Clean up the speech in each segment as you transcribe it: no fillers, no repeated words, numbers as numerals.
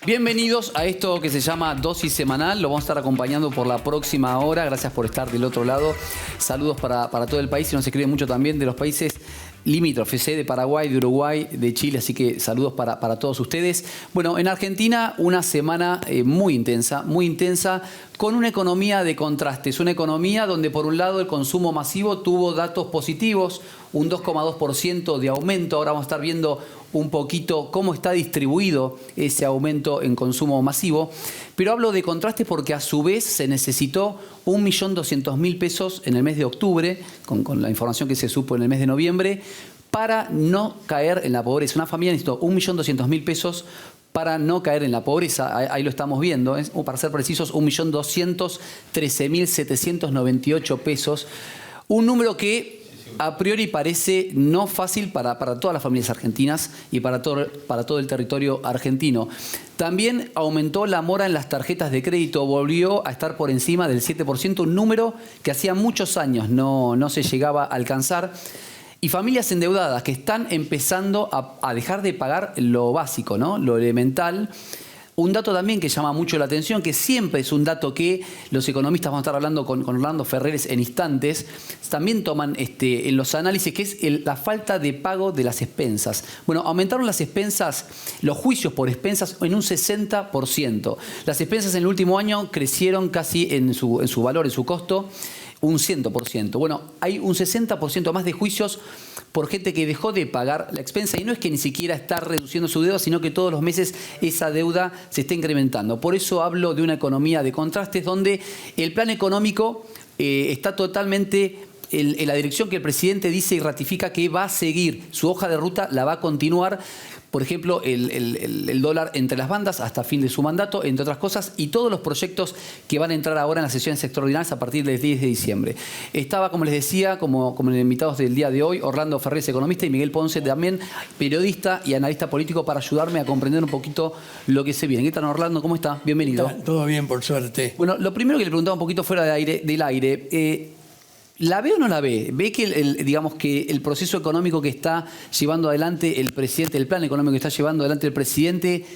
Bienvenidos a esto que se llama Dosis Semanal. Lo vamos a estar acompañando por la próxima hora. Gracias por estar del otro lado. Saludos para todo el país y nos escriben mucho también de los países limítrofes, de Paraguay, de Uruguay, de Chile. Así que saludos para todos ustedes. Bueno, en Argentina una semana muy intensa, con una economía de contrastes. Una economía donde por un lado el consumo masivo tuvo datos positivos, un 2,2% de aumento. Ahora vamos a estar viendo un poquito cómo está distribuido ese aumento en consumo masivo. Pero hablo de contrastes porque a su vez se necesitó 1.200.000 pesos en el mes de octubre, con la información que se supo en el mes de noviembre, para no caer en la pobreza. Una familia necesitó 1.200.000 pesos para no caer en la pobreza. Ahí lo estamos viendo, o para ser precisos, 1.213.798 pesos. Un número que a priori parece no fácil para todas las familias argentinas y para todo el territorio argentino. También aumentó la mora en las tarjetas de crédito, volvió a estar por encima del 7%, un número que hacía muchos años no se llegaba a alcanzar. Y familias endeudadas que están empezando a dejar de pagar lo básico, ¿no? Lo elemental. Un dato también que llama mucho la atención, que siempre es un dato que los economistas, vamos a estar hablando con Orlando Ferreres en instantes, también toman en los análisis, que es la falta de pago de las expensas. Bueno, aumentaron las expensas, los juicios por expensas en un 60%. Las expensas en el último año crecieron casi en su valor, en su costo, un 100%. Bueno, hay un 60% más de juicios por gente que dejó de pagar la expensa, y no es que ni siquiera está reduciendo su deuda, sino que todos los meses esa deuda se está incrementando. Por eso hablo de una economía de contrastes donde el plan económico está totalmente en la dirección que el presidente dice y ratifica que va a seguir. Su hoja de ruta la va a continuar. Por ejemplo, el dólar entre las bandas hasta fin de su mandato, entre otras cosas, y todos los proyectos que van a entrar ahora en las sesiones extraordinarias a partir del 10 de diciembre. Estaba, como les decía, como invitados del día de hoy, Orlando Ferreres, economista, y Miguel Ponce, también periodista y analista político, para ayudarme a comprender un poquito lo que se viene. ¿Qué tal, Orlando? ¿Cómo está? Bienvenido. Todo bien, por suerte. Bueno, lo primero que le preguntaba un poquito fuera del aire, ¿la ve o no la ve? ¿Ve que digamos que el proceso económico que está llevando adelante el presidente, el plan económico que está llevando adelante el presidente,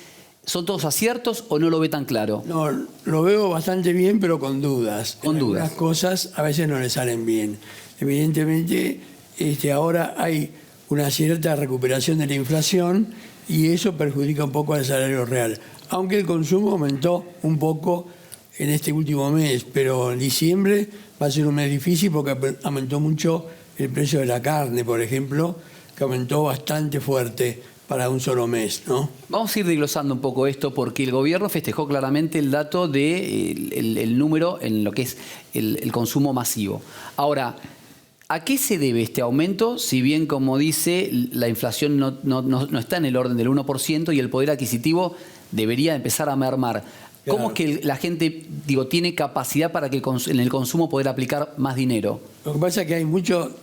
son todos aciertos o no lo ve tan claro? No, lo veo bastante bien, pero con dudas. Con dudas. Las cosas a veces no le salen bien. Evidentemente, ahora hay una cierta recuperación de la inflación y eso perjudica un poco al salario real. Aunque el consumo aumentó un poco en este último mes, pero en diciembre va a ser un mes difícil porque aumentó mucho el precio de la carne, por ejemplo, que aumentó bastante fuerte para un solo mes, ¿no? Vamos a ir desglosando un poco esto porque el gobierno festejó claramente el dato del número en lo que es el consumo masivo. Ahora, ¿a qué se debe este aumento? Si bien, como dice, la inflación no está en el orden del 1% y el poder adquisitivo debería empezar a mermar. ¿Cómo es que la gente, tiene capacidad para que en el consumo poder aplicar más dinero? Lo que pasa es que hay mucho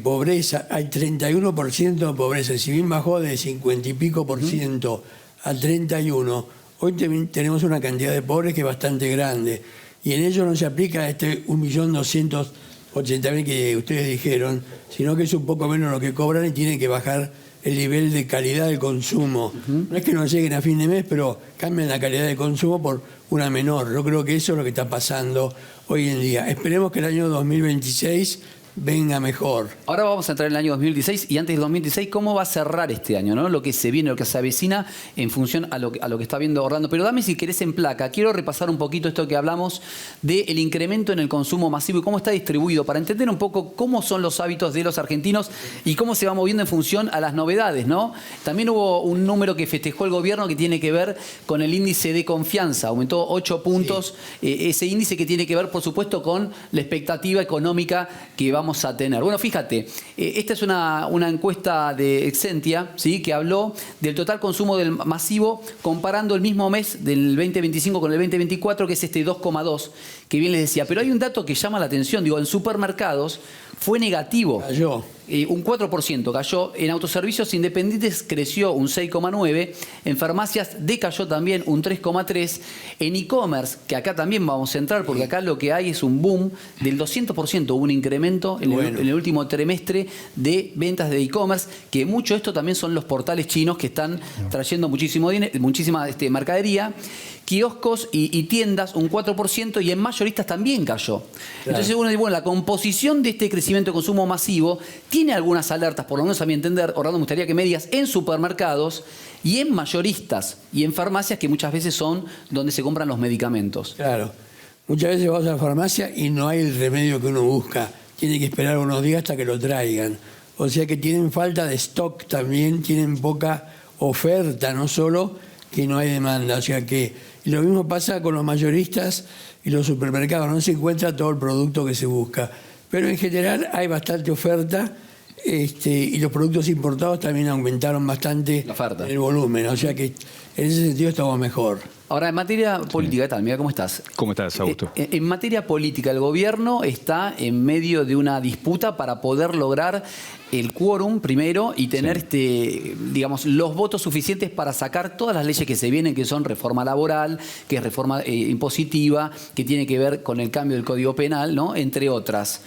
pobreza, hay 31% de pobreza. Si bien bajó de 50 y pico por ciento a 31, hoy tenemos una cantidad de pobres que es bastante grande. Y en ello no se aplica 1.280.000 que ustedes dijeron, sino que es un poco menos lo que cobran y tienen que bajar el nivel de calidad del consumo. No es que no lleguen a fin de mes, pero cambian la calidad del consumo por una menor. Yo creo que eso es lo que está pasando hoy en día. Esperemos que el año 2026 venga mejor. Ahora vamos a entrar en el año 2016 y antes del 2016, ¿cómo va a cerrar este año, ¿no? Lo que se viene, lo que se avecina en función a lo que está viendo Orlando. Pero dame, si querés, en placa. Quiero repasar un poquito esto que hablamos del incremento en el consumo masivo y cómo está distribuido, para entender un poco cómo son los hábitos de los argentinos y cómo se va moviendo en función a las novedades, ¿no? También hubo un número que festejó el gobierno que tiene que ver con el índice de confianza. Aumentó 8 puntos. Sí. Ese índice que tiene que ver, por supuesto, con la expectativa económica que vamos a tener. Bueno, fíjate, esta es una encuesta de Exentia, ¿sí?, que habló del total consumo del masivo comparando el mismo mes del 2025 con el 2024, que es 2,2, que bien les decía. Pero hay un dato que llama la atención. Digo, en supermercados fue negativo. Cayó. Un 4% cayó. En autoservicios independientes creció un 6,9%. En farmacias decayó también un 3,3%. En e-commerce, que acá también vamos a entrar, porque acá lo que hay es un boom del 200%. Hubo un incremento en el último trimestre de ventas de e-commerce, que mucho esto también son los portales chinos que están trayendo muchísima mercadería. Kioscos y tiendas un 4%, y en mayoristas también cayó. Claro. Entonces uno dice, bueno, la composición de este crecimiento de consumo masivo tiene algunas alertas, por lo menos a mi entender. Orlando, me gustaría que me digas, en supermercados y en mayoristas y en farmacias, que muchas veces son donde se compran los medicamentos. Claro. Muchas veces vas a la farmacia y no hay el remedio que uno busca. Tiene que esperar unos días hasta que lo traigan. O sea que tienen falta de stock también, tienen poca oferta, no solo que no hay demanda. O sea que y lo mismo pasa con los mayoristas y los supermercados. No se encuentra todo el producto que se busca. Pero en general hay bastante oferta, y los productos importados también aumentaron bastante el volumen. O sea que en ese sentido estamos mejor. Ahora, en materia política, ¿qué tal? Mira, ¿cómo estás? ¿Cómo estás, Augusto? En materia política, el gobierno está en medio de una disputa para poder lograr el quórum primero y tener digamos, los votos suficientes para sacar todas las leyes que se vienen, que son reforma laboral, que es reforma impositiva, que tiene que ver con el cambio del Código Penal, ¿no? Entre otras.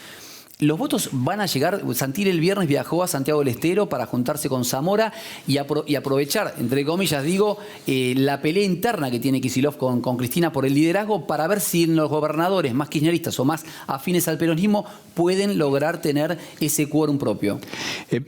Los votos van a llegar. Santilli el viernes viajó a Santiago del Estero para juntarse con Zamora y aprovechar, entre comillas, digo, la pelea interna que tiene Kicillof con Cristina por el liderazgo, para ver si los gobernadores más kirchneristas o más afines al peronismo pueden lograr tener ese quórum propio.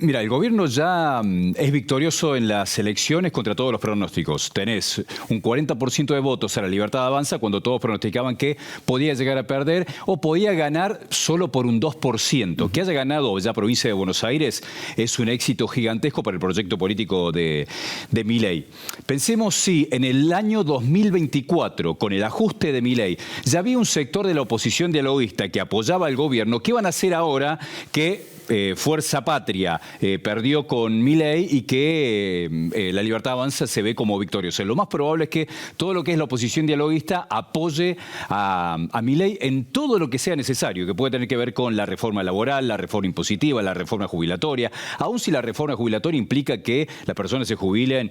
Mira, el gobierno ya es victorioso en las elecciones contra todos los pronósticos. Tenés un 40% de votos a la Libertad Avanza, cuando todos pronosticaban que podía llegar a perder o podía ganar solo por un 2%. Que haya ganado ya provincia de Buenos Aires es un éxito gigantesco para el proyecto político de Milei. Pensemos si en el año 2024, con el ajuste de Milei, ya había un sector de la oposición dialoguista que apoyaba al gobierno. ¿Qué van a hacer ahora que Fuerza Patria perdió con Milei y que la Libertad Avanza se ve como victoriosa? Lo más probable es que todo lo que es la oposición dialoguista apoye a Milei en todo lo que sea necesario, que puede tener que ver con la reforma laboral, la reforma impositiva, la reforma jubilatoria, aun si la reforma jubilatoria implica que las personas se jubilen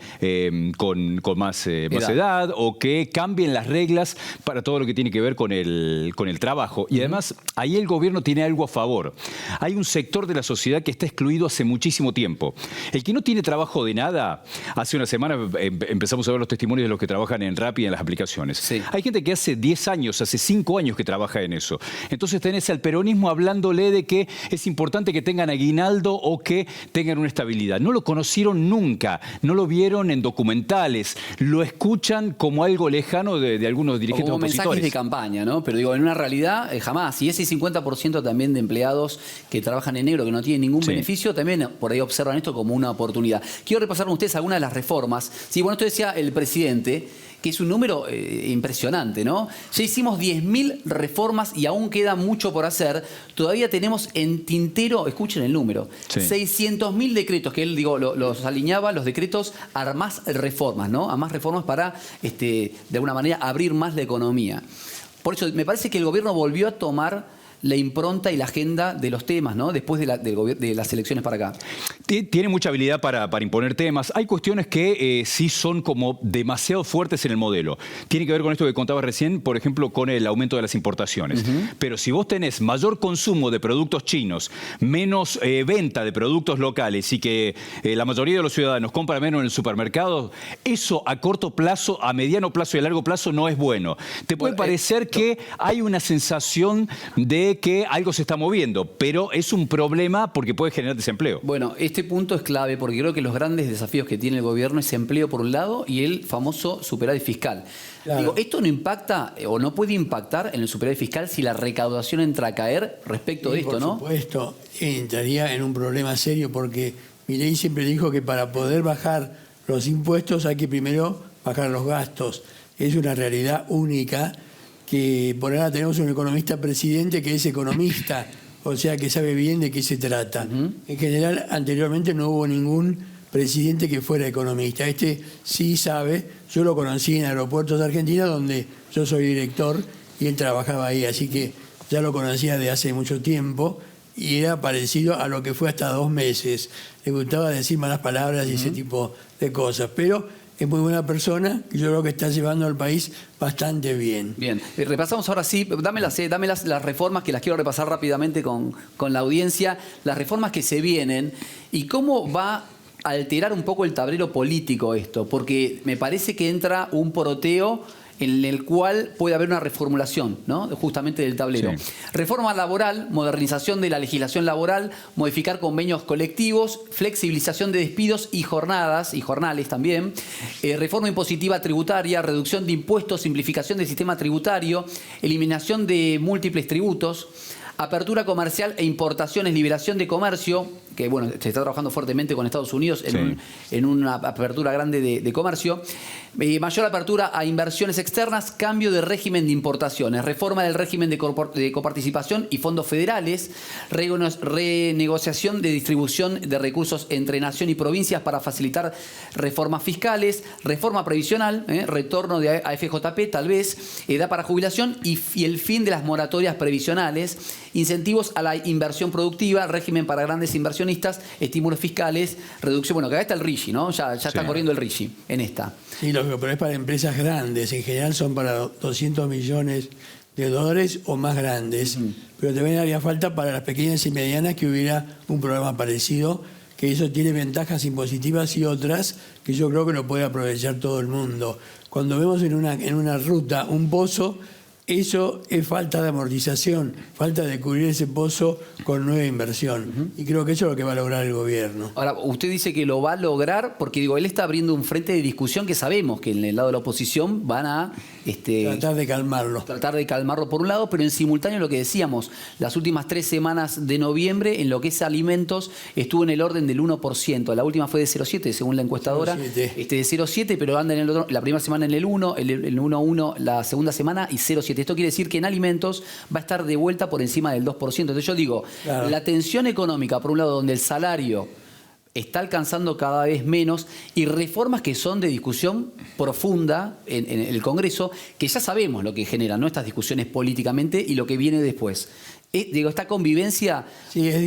con más edad, o que cambien las reglas para todo lo que tiene que ver con el trabajo. Y además, ahí el gobierno tiene algo a favor. Hay un sector de la sociedad que está excluido hace muchísimo tiempo. El que no tiene trabajo de nada, hace una semana empezamos a ver los testimonios de los que trabajan en Rappi y en las aplicaciones. Sí. Hay gente que hace 10 años, hace 5 años que trabaja en eso. Entonces tenés al peronismo hablándole de que es importante que tengan aguinaldo o que tengan una estabilidad. No lo conocieron nunca, no lo vieron en documentales, lo escuchan como algo lejano de algunos dirigentes como opositores. Mensajes de campaña, ¿no? Pero digo, en una realidad jamás. Y ese 50% también de empleados que trabajan en negro, que no tienen ningún beneficio, también por ahí observan esto como una oportunidad. Quiero repasar con ustedes algunas de las reformas. Sí, bueno, esto decía el presidente, que es un número impresionante, ¿no? Ya hicimos 10.000 reformas y aún queda mucho por hacer. Todavía tenemos en tintero, escuchen el número, 600.000 decretos, que él, digo, los alineaba, los decretos, a más reformas, ¿no? A más reformas para, de alguna manera, abrir más la economía. Por eso, me parece que el gobierno volvió a tomar la impronta y la agenda de los temas, ¿no? Después de las elecciones para acá. Tiene mucha habilidad para imponer temas. Hay cuestiones que sí son como demasiado fuertes en el modelo. Tiene que ver con esto que contaba recién, por ejemplo, con el aumento de las importaciones. Pero si vos tenés mayor consumo de productos chinos, menos venta de productos locales y que la mayoría de los ciudadanos compran menos en el supermercado, eso a corto plazo, a mediano plazo y a largo plazo no es bueno. Te puede parecer que hay una sensación de que algo se está moviendo, pero es un problema porque puede generar desempleo. Bueno, este punto es clave porque creo que los grandes desafíos que tiene el gobierno es empleo por un lado y el famoso superávit fiscal. Claro. Digo, ¿esto no impacta o no puede impactar en el superávit fiscal si la recaudación entra a caer respecto de esto, no? Por supuesto, entraría en un problema serio porque Milei siempre dijo que para poder bajar los impuestos hay que primero bajar los gastos. Es una realidad única que por ahora tenemos un economista presidente que es economista, o sea que sabe bien de qué se trata. En general, anteriormente no hubo ningún presidente que fuera economista. Este sí sabe, yo lo conocí en Aeropuertos de Argentina, donde yo soy director, y él trabajaba ahí, así que ya lo conocía de hace mucho tiempo y era parecido a lo que fue hasta 2 meses. Le gustaba decir malas palabras y ese tipo de cosas, pero es muy buena persona y yo creo que está llevando al país bastante bien. Bien, repasamos ahora sí, dame las reformas que las quiero repasar rápidamente con la audiencia, las reformas que se vienen y cómo va a alterar un poco el tablero político esto, porque me parece que entra un poroteo en el cual puede haber una reformulación, ¿no?, justamente del tablero. Sí. Reforma laboral, modernización de la legislación laboral, modificar convenios colectivos, flexibilización de despidos y jornadas, y jornales también, reforma impositiva tributaria, reducción de impuestos, simplificación del sistema tributario, eliminación de múltiples tributos, apertura comercial e importaciones, liberación de comercio, que bueno, se está trabajando fuertemente con Estados Unidos en una apertura grande de comercio, mayor apertura a inversiones externas, cambio de régimen de importaciones, reforma del régimen de coparticipación y fondos federales, renegociación de distribución de recursos entre nación y provincias para facilitar reformas fiscales, reforma previsional, retorno de AFJP tal vez, edad para jubilación y el fin de las moratorias previsionales, incentivos a la inversión productiva, régimen para grandes inversionistas, estímulos fiscales, reducción. Bueno, que acá está el RIGI, ¿no? Ya está corriendo el RIGI en esta. Sí, lógico, pero es para empresas grandes. En general son para 200 millones de dólares o más grandes. Pero también haría falta para las pequeñas y medianas que hubiera un programa parecido, que eso tiene ventajas impositivas y otras que yo creo que lo puede aprovechar todo el mundo. Cuando vemos en una ruta un pozo, eso es falta de amortización, falta de cubrir ese pozo con nueva inversión. Y creo que eso es lo que va a lograr el gobierno. Ahora, usted dice que lo va a lograr porque, digo, él está abriendo un frente de discusión que sabemos que en el lado de la oposición van a... tratar de calmarlo. Tratar de calmarlo por un lado, pero en simultáneo lo que decíamos, las últimas 3 semanas de noviembre, en lo que es alimentos, estuvo en el orden del 1%. La última fue de 0,7, según la encuestadora. De 0,7, pero anda en la primera semana en el 1, el 1,1 la segunda semana y 0,7. Esto quiere decir que en alimentos va a estar de vuelta por encima del 2%. Entonces yo digo, claro, la tensión económica, por un lado, donde el salario está alcanzando cada vez menos, y reformas que son de discusión profunda en el Congreso, que ya sabemos lo que generan, ¿no?, estas discusiones políticamente y lo que viene después. Digo, esta convivencia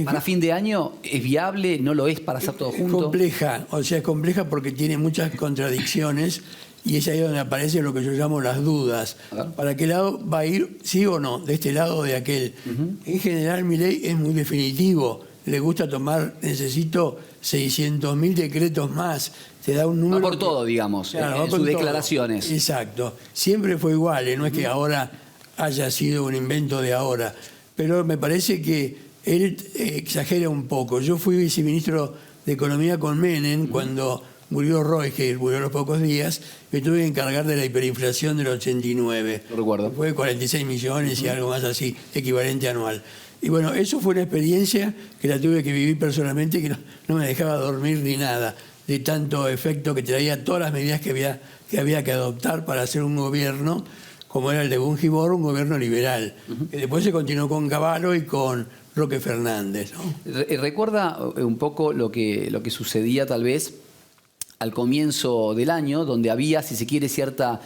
para fin de año es viable, no lo es para hacer todo junto. Es compleja, o sea, es compleja porque tiene muchas contradicciones. Y es ahí donde aparece lo que yo llamo las dudas. ¿Para qué lado va a ir, sí o no? ¿De este lado o de aquel? En general, Milei es muy definitivo. Le gusta tomar, necesito 600.000 decretos más. Te da un número... Va por todo, digamos, claro, en sus declaraciones. Exacto. Siempre fue igual, no es que ahora haya sido un invento de ahora. Pero me parece que él exagera un poco. Yo fui viceministro de Economía con Menem cuando... murió Roy, que murió a los pocos días, me tuve que encargar de la hiperinflación del 89. Lo recuerdo. Fue 46 millones y algo más así, equivalente anual. Y bueno, eso fue una experiencia que la tuve que vivir personalmente, que no me dejaba dormir ni nada, de tanto efecto que traía todas las medidas que había que adoptar para hacer un gobierno, como era el de Bungibor, un gobierno liberal. Que después se continuó con Cavallo y con Roque Fernández, ¿no? ¿Recuerda un poco lo que sucedía tal vez al comienzo del año, donde había, si se quiere, cierta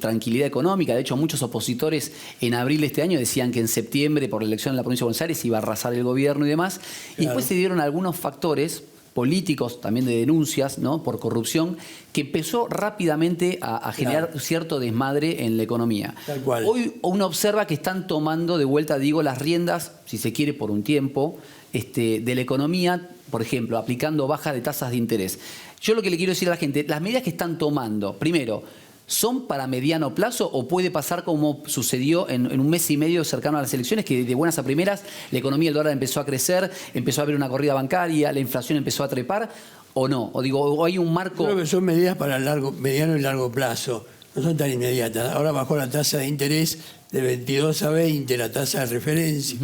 tranquilidad económica? De hecho, muchos opositores en abril de este año decían que en septiembre, por la elección en la provincia de Buenos Aires, iba a arrasar el gobierno y demás. Claro. Y después se dieron algunos factores políticos, también de denuncias, ¿no?, por corrupción, que empezó rápidamente a generar cierto desmadre en la economía. Tal cual. Hoy uno observa que están tomando de vuelta, digo, las riendas, si se quiere, por un tiempo, de la economía, por ejemplo, aplicando bajas de tasas de interés. Yo lo que le quiero decir a la gente, las medidas que están tomando, primero, ¿son para mediano plazo o puede pasar como sucedió en un mes y medio cercano a las elecciones, que de buenas a primeras la economía del dólar empezó a crecer, empezó a haber una corrida bancaria, la inflación empezó a trepar, o no? O digo, ¿o hay un marco? Yo creo que son medidas para mediano y largo plazo, no son tan inmediatas. Ahora bajó la tasa de interés de 22 a 20, la tasa de referencia.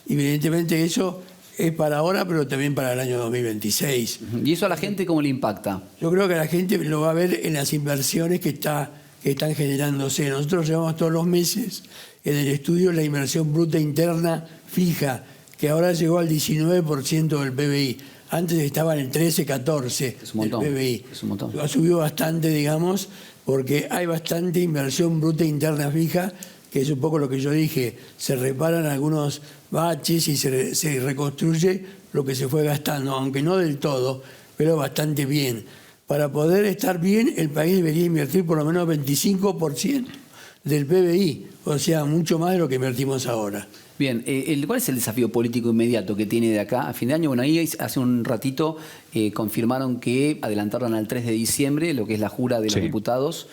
Evidentemente eso es para ahora, pero también para el año 2026. ¿Y eso a la gente cómo le impacta? Yo creo que la gente lo va a ver en las inversiones que están generándose. Nosotros llevamos todos los meses en el estudio la inversión bruta interna fija, que ahora llegó al 19% del PBI. Antes estaba en el 13-14% del PBI. Es un montón. Ha subido bastante, digamos, porque hay bastante inversión bruta interna fija que es un poco lo que yo dije, se reparan algunos baches y se reconstruye lo que se fue gastando, aunque no del todo, pero bastante bien. Para poder estar bien, el país debería invertir por lo menos 25% del PBI, o sea, mucho más de lo que invertimos ahora. Bien, ¿cuál es el desafío político inmediato que tiene de acá a fin de año? Bueno, ahí hace un ratito confirmaron que adelantaron al 3 de diciembre lo que es la jura de los diputados.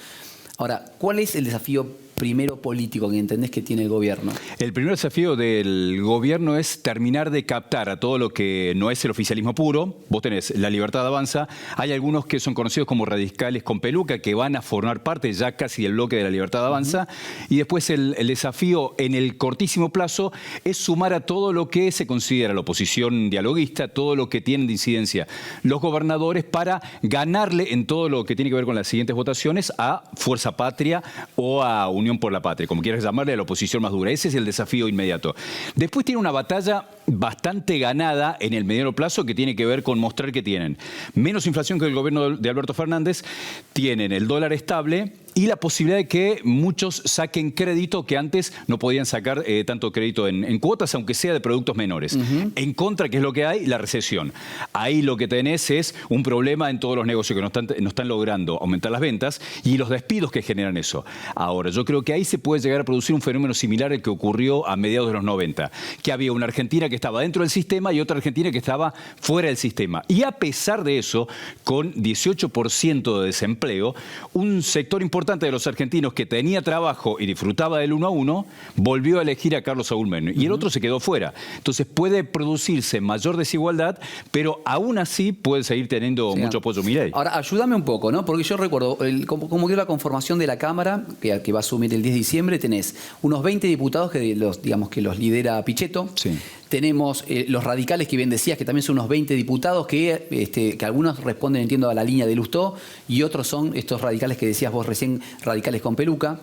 Ahora, ¿cuál es el desafío primero político que entendés que tiene el gobierno? El primer desafío del gobierno es terminar de captar a todo lo que no es el oficialismo puro. Vos tenés La Libertad Avanza, hay algunos que son conocidos como radicales con peluca, que van a formar parte ya casi del bloque de La Libertad Avanza, y después el desafío en el cortísimo plazo es sumar a todo lo que se considera la oposición dialoguista, todo lo que tienen de incidencia los gobernadores, para ganarle en todo lo que tiene que ver con las siguientes votaciones a Fuerza Patria o a Unión por la Patria, como quieras llamarle, a la oposición más dura. Ese es el desafío inmediato. Después tiene una batalla bastante ganada en el mediano plazo, que tiene que ver con mostrar que tienen menos inflación que el gobierno de Alberto Fernández, tienen el dólar estable y la posibilidad de que muchos saquen crédito que antes no podían sacar tanto crédito en cuotas, aunque sea de productos menores. En contra, ¿qué es lo que hay? La recesión. Ahí lo que tenés es un problema en todos los negocios que no están logrando aumentar las ventas y los despidos que generan eso. Ahora, yo creo que ahí se puede llegar a producir un fenómeno similar al que ocurrió a mediados de los 90, que había una Argentina que estaba dentro del sistema y otra Argentina que estaba fuera del sistema. Y a pesar de eso, con 18% de desempleo, un sector importante de los argentinos que tenía trabajo y disfrutaba del 1 a 1, volvió a elegir a Carlos Saúl Menem, y el otro se quedó fuera. Entonces puede producirse mayor desigualdad, pero aún así puede seguir teniendo mucho apoyo Milei. Ahora, ayúdame un poco, ¿no? Porque yo recuerdo, como quedó la conformación de la Cámara, que va a asumir el 10 de diciembre, tenés unos 20 diputados que los lidera Pichetto. Sí. Tenemos los radicales, que bien decías, que también son unos 20 diputados, que algunos responden, entiendo, a la línea de Lustó, y otros son estos radicales que decías vos recién, radicales con peluca.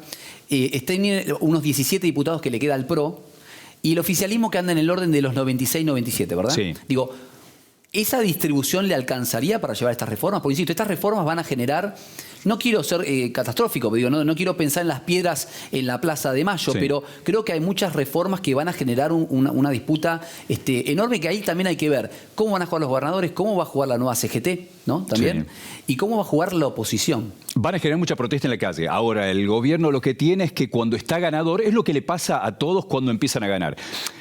Tienen unos 17 diputados que le queda al PRO, y el oficialismo que anda en el orden de los 96, 97, ¿verdad? Sí. Digo, ¿esa distribución le alcanzaría para llevar estas reformas? Porque, insisto, estas reformas van a generar... No quiero ser catastrófico, digo, no quiero pensar en las piedras en la Plaza de Mayo, pero creo que hay muchas reformas que van a generar una disputa enorme, que ahí también hay que ver cómo van a jugar los gobernadores, cómo va a jugar la nueva CGT, ¿no? También, y cómo va a jugar la oposición. Van a generar mucha protesta en la calle. Ahora, el gobierno lo que tiene es que cuando está ganador, es lo que le pasa a todos cuando empiezan a ganar.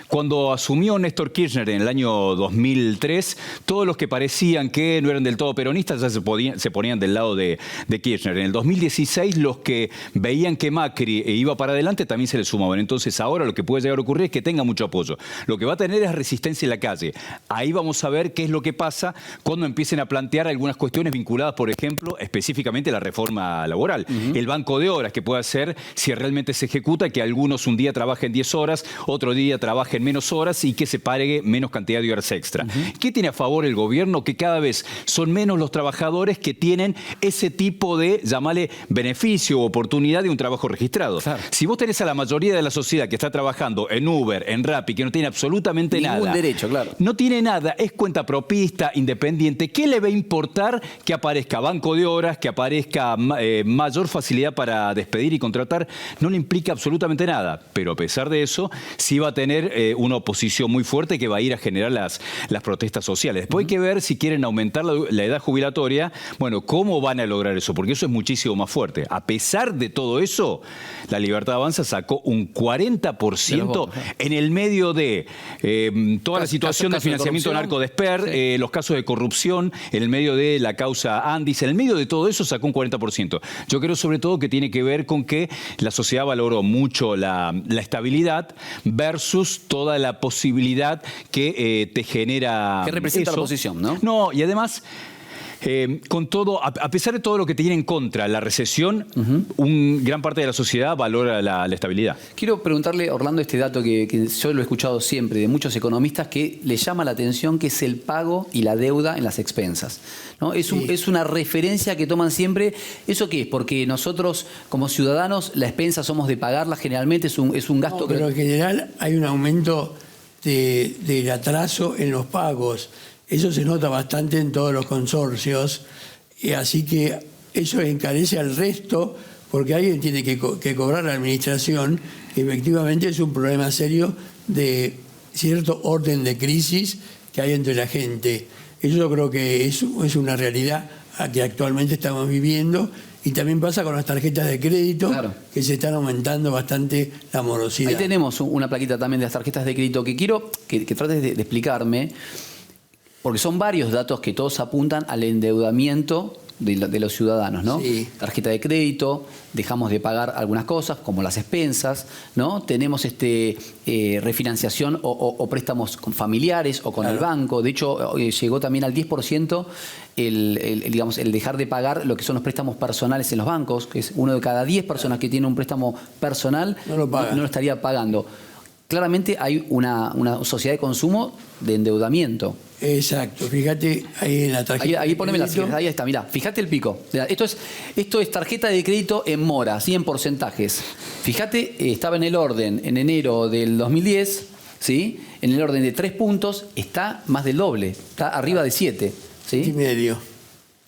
Cuando asumió Néstor Kirchner en el año 2003, todos los que parecían que no eran del todo peronistas ya se ponían del lado de Kirchner. En el 2016, los que veían que Macri iba para adelante también se le sumaban. Entonces, ahora lo que puede llegar a ocurrir es que tenga mucho apoyo. Lo que va a tener es resistencia en la calle. Ahí vamos a ver qué es lo que pasa cuando empiecen a plantear algunas cuestiones vinculadas, por ejemplo, específicamente a la reforma laboral. El banco de horas, que puede hacer, si realmente se ejecuta, que algunos un día trabajen 10 horas, otro día trabajen menos horas y que se pague menos cantidad de horas extra. ¿Qué tiene a favor el gobierno? Que cada vez son menos los trabajadores que tienen ese tipo de, llamarle, beneficio o oportunidad de un trabajo registrado. Claro. Si vos tenés a la mayoría de la sociedad que está trabajando en Uber, en Rappi, que no tiene absolutamente nada. Ningún derecho, claro. No tiene nada, es cuentapropista, independiente. ¿Qué le va a importar que aparezca banco de horas, que aparezca mayor facilidad para despedir y contratar? No le implica absolutamente nada. Pero a pesar de eso, sí va a tener una oposición muy fuerte que va a ir a generar las protestas sociales. Después hay que ver si quieren aumentar la edad jubilatoria. Bueno, ¿cómo van a lograr eso? Porque eso es muchísimo más fuerte. A pesar de todo eso, La Libertad Avanza sacó un 40% en el medio de toda la situación de financiamiento narco de Esper, los casos de corrupción, en el medio de la causa Andis, en el medio de todo eso sacó un 40%. Yo creo sobre todo que tiene que ver con que la sociedad valoró mucho la estabilidad versus toda la posibilidad que te genera. Que representa la oposición, ¿no? No, y además, con todo, a pesar de todo lo que tiene en contra la recesión, gran parte de la sociedad valora la estabilidad. Quiero preguntarle, Orlando, este dato que yo lo he escuchado siempre de muchos economistas, que le llama la atención, que es el pago y la deuda en las expensas, ¿no? Es una referencia que toman siempre. ¿Eso qué es? Porque nosotros, como ciudadanos, la expensa somos de pagarla generalmente, es un gasto. Pero en general hay un aumento del atraso en los pagos. Eso se nota bastante en todos los consorcios, y así que eso encarece al resto, porque alguien tiene que cobrar la administración, que efectivamente es un problema serio de cierto orden de crisis que hay entre la gente. Eso yo creo que es una realidad a que actualmente estamos viviendo, y también pasa con las tarjetas de crédito, claro, que se están aumentando bastante la morosidad. Ahí tenemos una plaquita también de las tarjetas de crédito que quiero que trates de explicarme, porque son varios datos que todos apuntan al endeudamiento de los ciudadanos, ¿no? Sí. Tarjeta de crédito, dejamos de pagar algunas cosas, como las expensas, ¿no? Tenemos refinanciación o préstamos con familiares o con el banco. De hecho, llegó también al 10% el dejar de pagar lo que son los préstamos personales en los bancos, que es 1 de cada 10 personas que tiene un préstamo personal no lo estaría pagando. Claramente hay una sociedad de consumo de endeudamiento. Exacto, fíjate ahí en la tarjeta. Ahí poneme ahí está, mirá, fíjate el pico. Esto es tarjeta de crédito en mora, así en porcentajes. Fíjate, estaba en el orden en enero del 2010, ¿sí? En el orden de 3 puntos, está más del doble, está arriba de 7. ¿Sí? Y medio.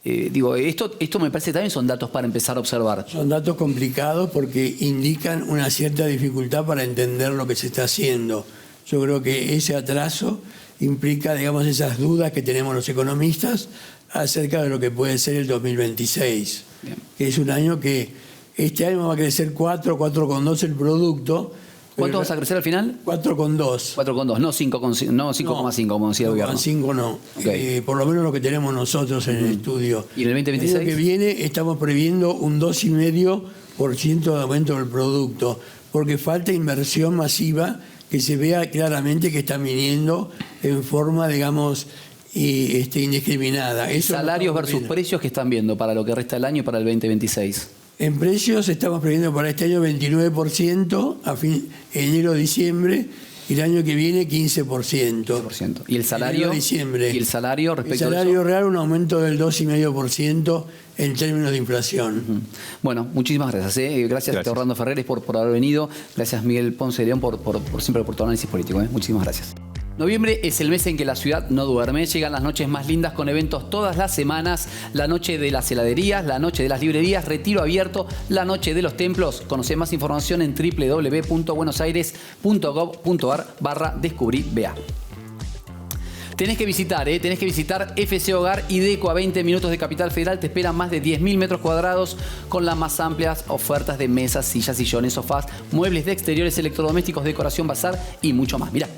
Esto me parece también son datos para empezar a observar. Son datos complicados porque indican una cierta dificultad para entender lo que se está haciendo. Yo creo que ese atraso implica, digamos, esas dudas que tenemos los economistas acerca de lo que puede ser el 2026. Bien. Que es un año que este año va a crecer 4,2 el producto. ¿Cuánto vas a crecer al final? 4,2. 4,2, no 5,5 como decía el gobierno. 5 no. Okay. Por lo menos lo que tenemos nosotros en el estudio. ¿Y en el 2026? El año que viene estamos previendo un 2,5% de aumento del producto, porque falta inversión masiva que se vea claramente que están viniendo en forma, digamos, indiscriminada. Eso salarios versus precios que están viendo para lo que resta del año y para el 2026. En precios estamos previendo para este año 29% a enero-diciembre, y el año que viene 15%. 15%. ¿Y el salario? Diciembre. ¿Y el salario respecto a eso? El salario real un aumento del 2,5% en términos de inflación. Bueno, muchísimas gracias. Gracias. Orlando Ferreres por haber venido. Gracias Miguel Ponce de León por siempre por tu análisis político. Muchísimas gracias. Noviembre es el mes en que la ciudad no duerme. Llegan las noches más lindas con eventos todas las semanas. La noche de las heladerías, la noche de las librerías, retiro abierto, la noche de los templos. Conoce más información en www.buenosaires.gov.ar/descubrirba. Tenés que visitar FC Hogar y Deco a 20 minutos de Capital Federal. Te esperan más de 10.000 metros cuadrados con las más amplias ofertas de mesas, sillas, sillones, sofás, muebles de exteriores, electrodomésticos, decoración, bazar y mucho más. Mirá.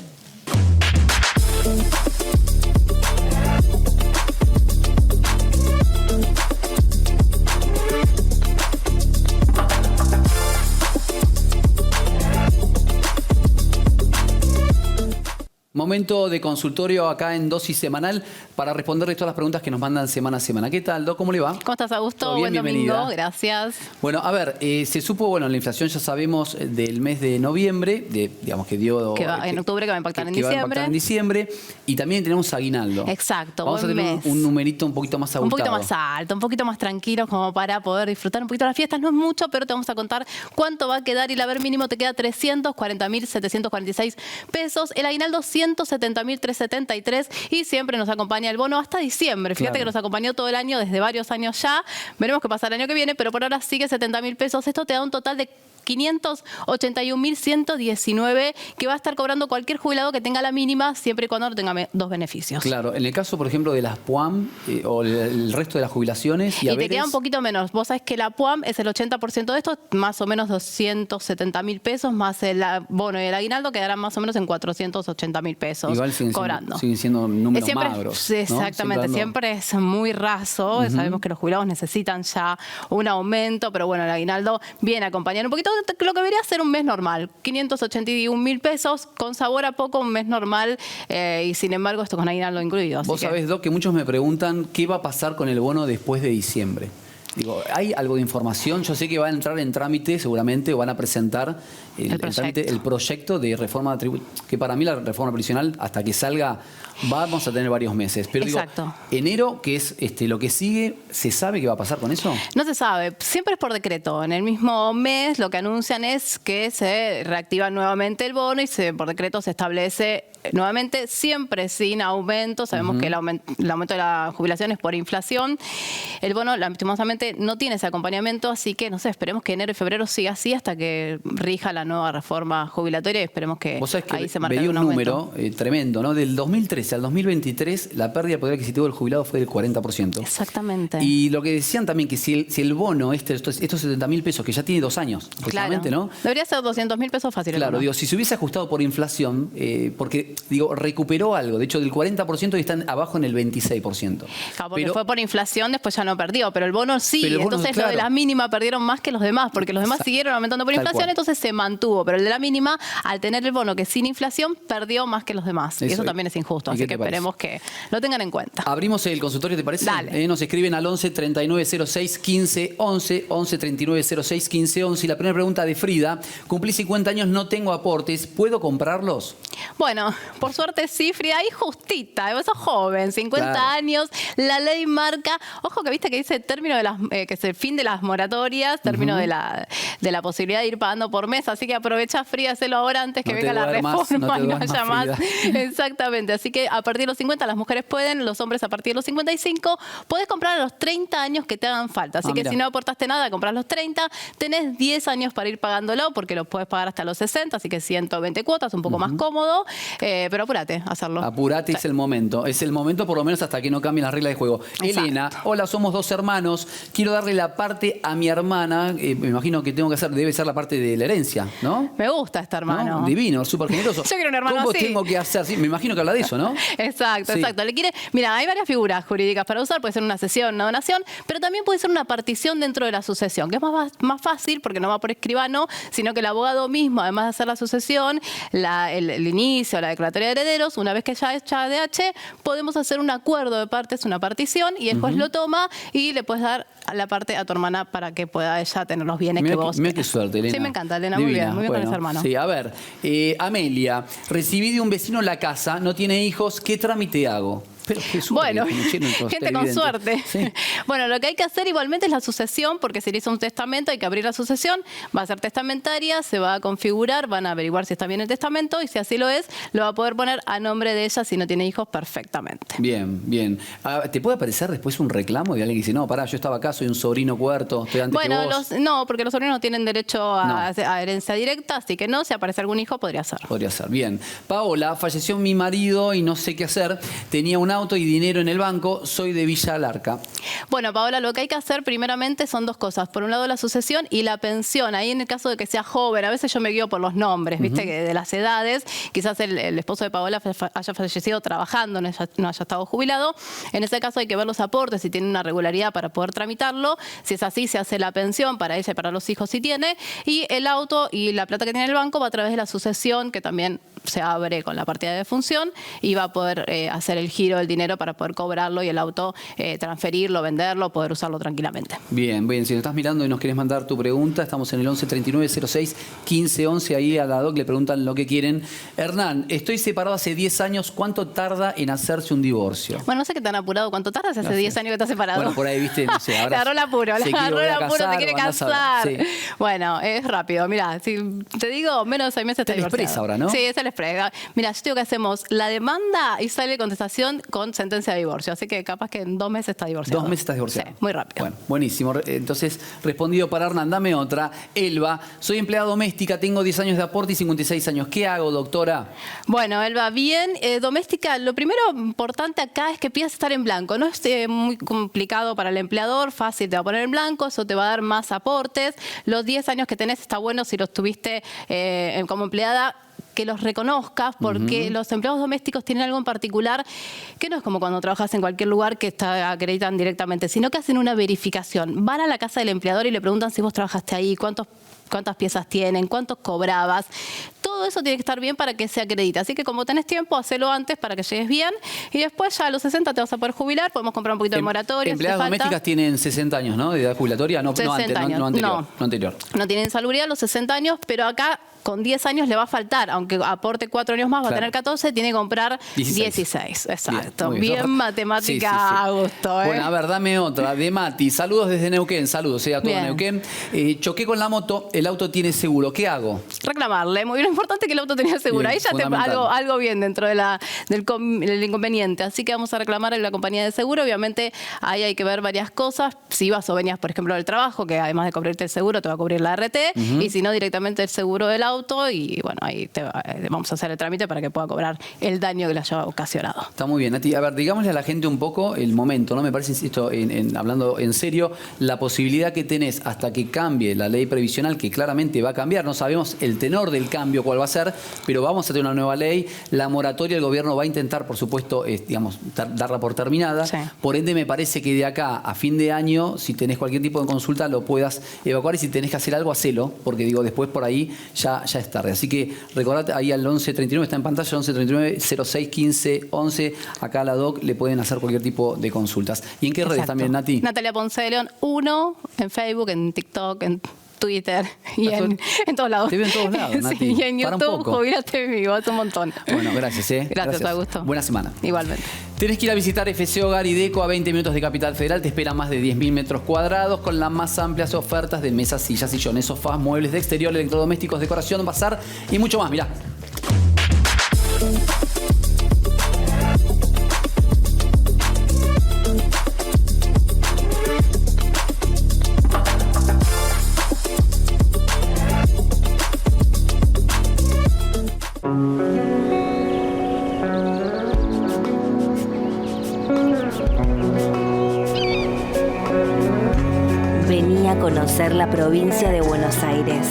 Momento de consultorio acá en Dosis Semanal para responderle todas las preguntas que nos mandan semana a semana. ¿Qué tal, Doc? ¿Cómo le va? ¿Cómo estás, Augusto? Buen domingo, gracias. Bueno, a ver, se supo, la inflación ya sabemos del mes de noviembre, digamos que dio... en octubre, que va a impactar en diciembre. Va a impactar en diciembre, y también tenemos aguinaldo. Exacto, Vamos a tener un numerito un poquito más abultado. Un poquito más alto, un poquito más tranquilo, como para poder disfrutar un poquito de las fiestas. No es mucho, pero te vamos a contar cuánto va a quedar, y el haber mínimo te queda 340.746 pesos. El aguinaldo 170.373, y siempre nos acompaña el bono hasta diciembre. Fíjate que nos acompañó todo el año, desde varios años ya. Veremos qué pasa el año que viene, pero por ahora sigue 70.000 pesos. Esto te da un total de 581.119 que va a estar cobrando cualquier jubilado que tenga la mínima, siempre y cuando no tenga dos beneficios. Claro, en el caso, por ejemplo, de las PUAM o el resto de las jubilaciones y te queda un poquito menos. Vos sabés que la PUAM es el 80% de esto, más o menos 270.000 pesos, más el bono y el aguinaldo quedarán más o menos en 480.000 pesos. Igual cobrando. Siguen siendo números siempre, magros. Exactamente, ¿no? Siempre es muy raso. Sabemos que los jubilados necesitan ya un aumento, pero bueno, el aguinaldo viene a acompañar un poquito lo que debería ser un mes normal. 581.000 pesos, con sabor a poco, un mes normal, y sin embargo esto con aguinaldo incluido. Vos sabés, Doc, que muchos me preguntan qué va a pasar con el bono después de diciembre. Digo, ¿hay algo de información? Yo sé que va a entrar en trámite, seguramente, o van a presentar el proyecto de reforma tributaria, que para mí la reforma previsional, hasta que salga, vamos a tener varios meses. Pero exacto. Digo, enero, que es lo que sigue, ¿se sabe qué va a pasar con eso? No se sabe, siempre es por decreto. En el mismo mes lo que anuncian es que se reactiva nuevamente el bono y por decreto se establece nuevamente, siempre sin aumento. Sabemos que el aumento de la jubilación es por inflación. El bono, lastimosamente, lamentablemente no tiene ese acompañamiento, así que no sé, esperemos que enero y febrero siga así hasta que rija la nueva reforma jubilatoria y esperemos que, Vos sabés que ahí se marque veía un algún aumento. número tremendo, ¿no? Del 2013 al 2023 la pérdida de poder adquisitivo del jubilado fue del 40%. Exactamente. Y lo que decían también que si el bono, estos 70.000 pesos, que ya tiene 2 años aproximadamente, Claro. ¿no? Debería ser 200.000 pesos fácil. Claro, digo, si se hubiese ajustado por inflación, porque, digo, recuperó algo. De hecho, del 40% y están abajo en el 26%. Claro, porque Pero- fue por inflación, después ya no perdió, pero el bono sí. Pero el bono, Entonces claro. lo de la mínima perdieron más que los demás, porque los demás Exacto. siguieron aumentando por Tal inflación, cual. entonces se mantuvo. Pero el de la mínima, al tener el bono que sin inflación, perdió más que los demás. Y Eso eso es. también es injusto, ¿Y así qué que te parece? esperemos que lo tengan en cuenta. Abrimos el consultorio, ¿te parece? Dale. Nos escriben al 11 39 06 15 11, 11 39 06 15 11. Y la primera pregunta de Frida: cumplí 50 años, no tengo aportes, ¿puedo comprarlos? Bueno, por suerte sí, Frida, ahí justita, vos sos joven, 50 Claro. años, la ley marca, ojo que viste que dice término de las, que es el fin de las moratorias, término de la posibilidad de ir pagando por mes, así que aprovecha, Frida, hacelo ahora antes que No te venga la duermas, reforma no te y no duermas, haya más. Frida. Exactamente, así que a partir de los 50 las mujeres pueden, los hombres a partir de los 55, podés comprar a los 30 años que te hagan falta, así que mira. si no aportaste nada, compras los 30, tenés 10 años para ir pagándolo, porque lo puedes pagar hasta los 60, así que 120 cuotas, un poco más cómodo, pero apúrate a hacerlo. Apurate, es el momento. Es el momento por lo menos hasta que no cambien las reglas de juego. Exacto. Elena, hola, somos 2 hermanos. Quiero darle la parte a mi hermana. Me imagino que tengo que hacer, debe ser la parte de la herencia, ¿no? Me gusta este hermano. ¿No? Divino, súper generoso. Yo quiero un hermano ¿Cómo así. tengo que hacer? Sí, me imagino que habla de eso, ¿no? Exacto, Sí. exacto. Mira, hay varias figuras jurídicas para usar. Puede ser una cesión, una donación, pero también puede ser una partición dentro de la sucesión, que es más fácil porque no va por escribano, sino que el abogado mismo, además de hacer la sucesión, el inicio, la declaratoria de herederos, una vez que ya es ADH, podemos hacer un acuerdo de partes, una partición, y después lo toma y le puedes dar la parte a tu hermana para que pueda ella tener los bienes que vos Mira qué tenés. suerte, Elena. Sí, me encanta, Elena. Divina. Muy bien con ese hermano. Sí, a ver, Amelia, recibí de un vecino la casa, no tiene hijos, ¿qué trámite hago? Pero qué suerte Bueno, que tiene nuestros gente con televidentes. suerte. Sí. Bueno, lo que hay que hacer igualmente es la sucesión, porque si le hizo un testamento hay que abrir la sucesión, va a ser testamentaria, se va a configurar, van a averiguar si está bien el testamento y si así lo es, lo va a poder poner a nombre de ella si no tiene hijos perfectamente. Bien, bien. Ah, ¿te puede aparecer después un reclamo de alguien que dice, no, pará, yo estaba acá, soy un sobrino cuarto, estoy antes Bueno, que vos? no, porque los sobrinos no tienen derecho a herencia directa, así que no, si aparece algún hijo podría ser. Podría ser, bien. Paola, falleció mi marido y no sé qué hacer. Tenía un auto y dinero en el banco, soy de Villa Alarca. Bueno, Paola, lo que hay que hacer primeramente son dos cosas. Por un lado, la sucesión y la pensión. Ahí en el caso de que sea joven, a veces yo me guío por los nombres, ¿viste? Que de las edades. Quizás el esposo de Paola haya fallecido trabajando, no haya estado jubilado. En ese caso hay que ver los aportes, si tiene una regularidad para poder tramitarlo. Si es así, se hace la pensión para ella y para los hijos si tiene. Y el auto y la plata que tiene el banco va a través de la sucesión, que también se abre con la partida de defunción y va a poder hacer el giro del dinero para poder cobrarlo y el auto transferirlo, venderlo, poder usarlo tranquilamente. Bien, bien. Si nos estás mirando y nos querés mandar tu pregunta, estamos en el 11 39 06 15 11. Ahí a la doc le preguntan lo que quieren. Hernán, estoy separado hace 10 años. ¿Cuánto tarda en hacerse un divorcio? Bueno, no sé qué tan apurado, ¿cuánto tardas? Hace No sé. 10 años que estás separado. Bueno, por ahí, viste, no sé. Le Ahora agarró el apuro, se le quiere agarró volver el a apuro, casar, te quiere andá a saber. casar. Sí. Bueno, es rápido. Mira, si te digo, menos de 6 meses está el express divorciado. ahora, ¿no? Sí, es el express. Mira, yo te digo que hacemos la demanda y sale contestación con sentencia de divorcio. Así que capaz que en 2 meses está divorciado. 2 meses estás divorciado. Sí, muy rápido. Bueno, buenísimo. Entonces, respondido para Hernán, dame otra. Elba, soy empleada doméstica, tengo 10 años de aporte y 56 años. ¿Qué hago, doctora? Bueno, Elba, bien. Doméstica, lo primero importante acá es que pidas estar en blanco. No es muy complicado para el empleador, fácil, te va a poner en blanco, eso te va a dar más aportes. Los 10 años que tenés está bueno si los tuviste como empleada, que los reconozcas, porque los empleados domésticos tienen algo en particular que no es como cuando trabajas en cualquier lugar que acreditan directamente, sino que hacen una verificación. Van a la casa del empleador y le preguntan si vos trabajaste ahí, cuántas piezas tienen, cuántos cobrabas. Todo eso tiene que estar bien para que se acredite. Así que como tenés tiempo, hacelo antes para que llegues bien. Y después ya a los 60 te vas a poder jubilar. Podemos comprar un poquito de moratoria. Empleadas si te falta. domésticas tienen 60 años, ¿no? De edad jubilatoria. No, 60 años. no anterior. No tienen salubridad a los 60 años, pero acá con 10 años le va a faltar, aunque aporte 4 años más, va a tener 14, tiene que comprar 16. 16. Exacto. Bien, Bien matemática, Augusto. Bueno, a ver, dame otra. De Mati, saludos desde Neuquén, saludos a todo Bien. Neuquén. Choqué con la moto, el auto tiene seguro, ¿qué hago? Reclamarle. Muy bien, importante que el auto tenía seguro. Bien, Ahí ya fundamental. algo bien dentro de del inconveniente. Así que vamos a reclamar en la compañía de seguro. Obviamente ahí hay que ver varias cosas. Si vas o venías, por ejemplo, del trabajo, que además de cubrirte el seguro, te va a cubrir la RT. Y si no, directamente el seguro del auto. Y bueno, ahí vamos a hacer el trámite para que pueda cobrar el daño que le haya ocasionado. Está muy bien, Nati. A ver, digámosle a la gente un poco el momento, ¿no? Me parece, insisto, hablando en serio, la posibilidad que tenés hasta que cambie la ley previsional, que claramente va a cambiar. No sabemos el tenor del cambio cuál va a ser, pero vamos a tener una nueva ley. La moratoria el gobierno va a intentar, por supuesto, digamos, darla por terminada. Sí. Por ende, me parece que de acá a fin de año, si tenés cualquier tipo de consulta, lo puedas evacuar, y si tenés que hacer algo, hacelo, porque digo, después por ahí ya es tarde. Así que recordate ahí al 1139, está en pantalla, 1139 06 15 11. Acá a la DOC le pueden hacer cualquier tipo de consultas. ¿Y en qué redes Exacto. también, Nati? Natalia Ponce de León 1 en Facebook, en TikTok, en Twitter y en todos lados. Te veo en todos lados, Nati. Sí, y en Para un YouTube, poco. Jubilate Vivo, es un montón. Bueno, gracias. Gracias, Augusto. Buena semana. Igualmente. Tenés que ir a visitar FC Hogar y Deco a 20 minutos de Capital Federal. Te esperan más de 10.000 metros cuadrados con las más amplias ofertas de mesas, sillas, sillones, sofás, muebles de exterior, electrodomésticos, decoración, bazar y mucho más. Mirá. Vení a conocer la provincia de Buenos Aires.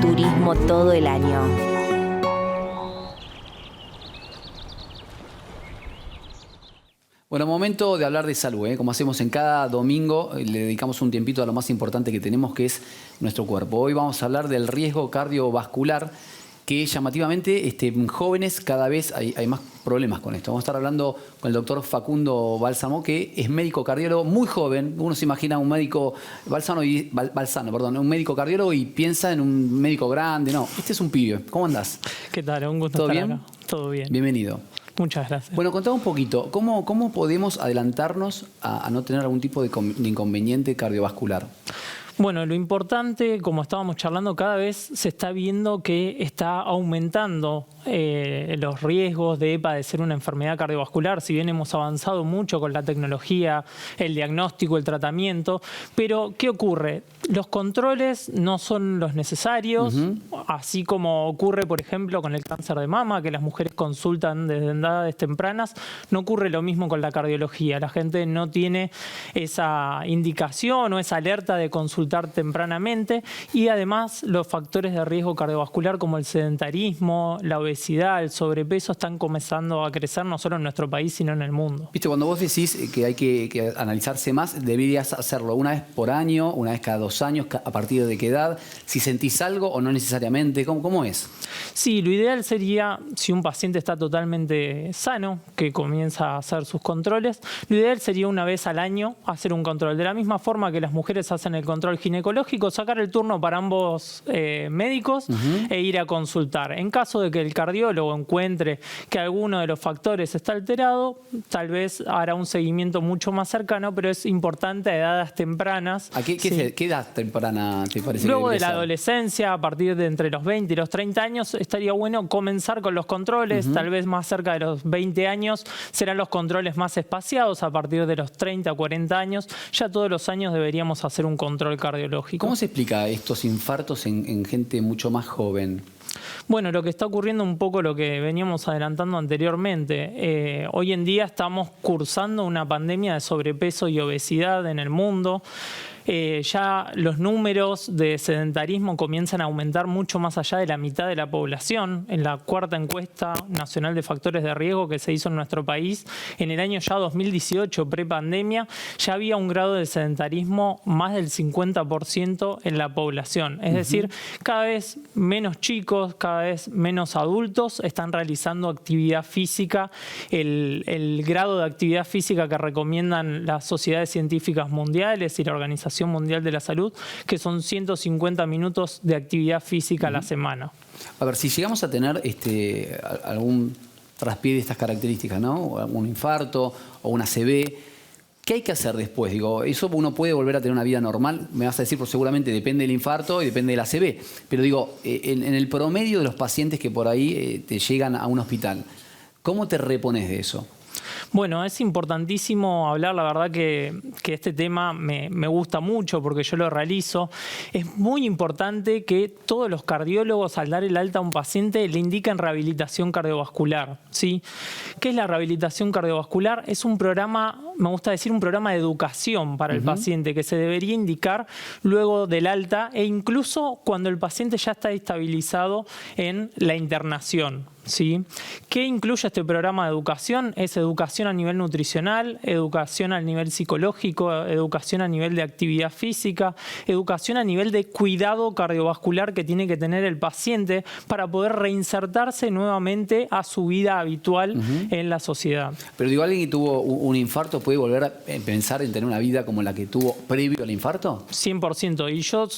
Turismo todo el año. Bueno, momento de hablar de salud, ¿eh? Como hacemos en cada domingo, le dedicamos un tiempito a lo más importante que tenemos, que es nuestro cuerpo. Hoy vamos a hablar del riesgo cardiovascular, que llamativamente en jóvenes cada vez hay más problemas con esto. Vamos a estar hablando con el doctor Facundo Balsamo, que es médico cardiólogo muy joven. Uno se imagina un médico un médico cardiólogo y piensa en un médico grande. No, este es un pibe. ¿Cómo andás? ¿Qué tal? Un gusto ¿Todo estar bien? acá. Todo bien. Bienvenido. Muchas gracias. Bueno, contame un poquito, ¿cómo podemos adelantarnos a no tener algún tipo de inconveniente cardiovascular? Bueno, lo importante, como estábamos charlando, cada vez se está viendo que está aumentando los riesgos de padecer una enfermedad cardiovascular. Si bien hemos avanzado mucho con la tecnología, el diagnóstico, el tratamiento, pero ¿qué ocurre? Los controles no son los necesarios, así como ocurre, por ejemplo, con el cáncer de mama, que las mujeres consultan desde edades tempranas. No ocurre lo mismo con la cardiología. La gente no tiene esa indicación o esa alerta de consultar tempranamente, y además los factores de riesgo cardiovascular como el sedentarismo, la obesidad, el sobrepeso están comenzando a crecer no solo en nuestro país sino en el mundo. Viste, cuando vos decís que hay que analizarse más, deberías hacerlo una vez por año, una vez cada 2 años, a partir de qué edad, si sentís algo o no necesariamente, ¿cómo es? Sí, lo ideal sería, si un paciente está totalmente sano, que comienza a hacer sus controles, lo ideal sería una vez al año hacer un control. De la misma forma que las mujeres hacen el control ginecológico, sacar el turno para ambos médicos e ir a consultar. En caso de que el cardiólogo encuentre que alguno de los factores está alterado, tal vez hará un seguimiento mucho más cercano, pero es importante a edades tempranas. ¿A qué edad temprana te parece? Luego que de la debería ser? adolescencia, a partir de entre los 20 y los 30 años, estaría bueno comenzar con los controles. Tal vez más cerca de los 20 años serán los controles más espaciados. A partir de los 30 o 40 años, ya todos los años deberíamos hacer un control cardiológico. ¿Cómo se explica estos infartos en gente mucho más joven? Bueno, lo que está ocurriendo un poco lo que veníamos adelantando anteriormente. Hoy en día estamos cursando una pandemia de sobrepeso y obesidad en el mundo. Ya los números de sedentarismo comienzan a aumentar mucho más allá de la mitad de la población. En la cuarta encuesta nacional de factores de riesgo que se hizo en nuestro país, en el año ya 2018, prepandemia, ya había un grado de sedentarismo más del 50% en la población. Es decir, cada vez menos chicos, cada vez menos adultos están realizando actividad física. El grado de actividad física que recomiendan las sociedades científicas mundiales y la Organización Organización Mundial de la Salud, que son 150 minutos de actividad física a la semana. A ver, si llegamos a tener algún traspié de estas características, ¿no? O algún infarto o una ACV, ¿qué hay que hacer después? Digo, ¿eso uno puede volver a tener una vida normal? Me vas a decir, pues seguramente depende del infarto y depende del ACV. Pero digo, en el promedio de los pacientes que por ahí te llegan a un hospital, ¿cómo te repones de eso? Bueno, es importantísimo hablar, la verdad que este tema me gusta mucho porque yo lo realizo. Es muy importante que todos los cardiólogos al dar el alta a un paciente le indiquen rehabilitación cardiovascular, ¿sí? ¿Qué es la rehabilitación cardiovascular? Es un programa, me gusta decir, un programa de educación para el paciente que se debería indicar luego del alta e incluso cuando el paciente ya está estabilizado en la internación. ¿Sí? ¿Qué incluye este programa de educación? Es educación a nivel nutricional, educación a nivel psicológico, educación a nivel de actividad física, educación a nivel de cuidado cardiovascular que tiene que tener el paciente para poder reinsertarse nuevamente a su vida habitual en la sociedad. Pero digo, ¿alguien que tuvo un infarto puede volver a pensar en tener una vida como la que tuvo previo al infarto? 100%. Y yo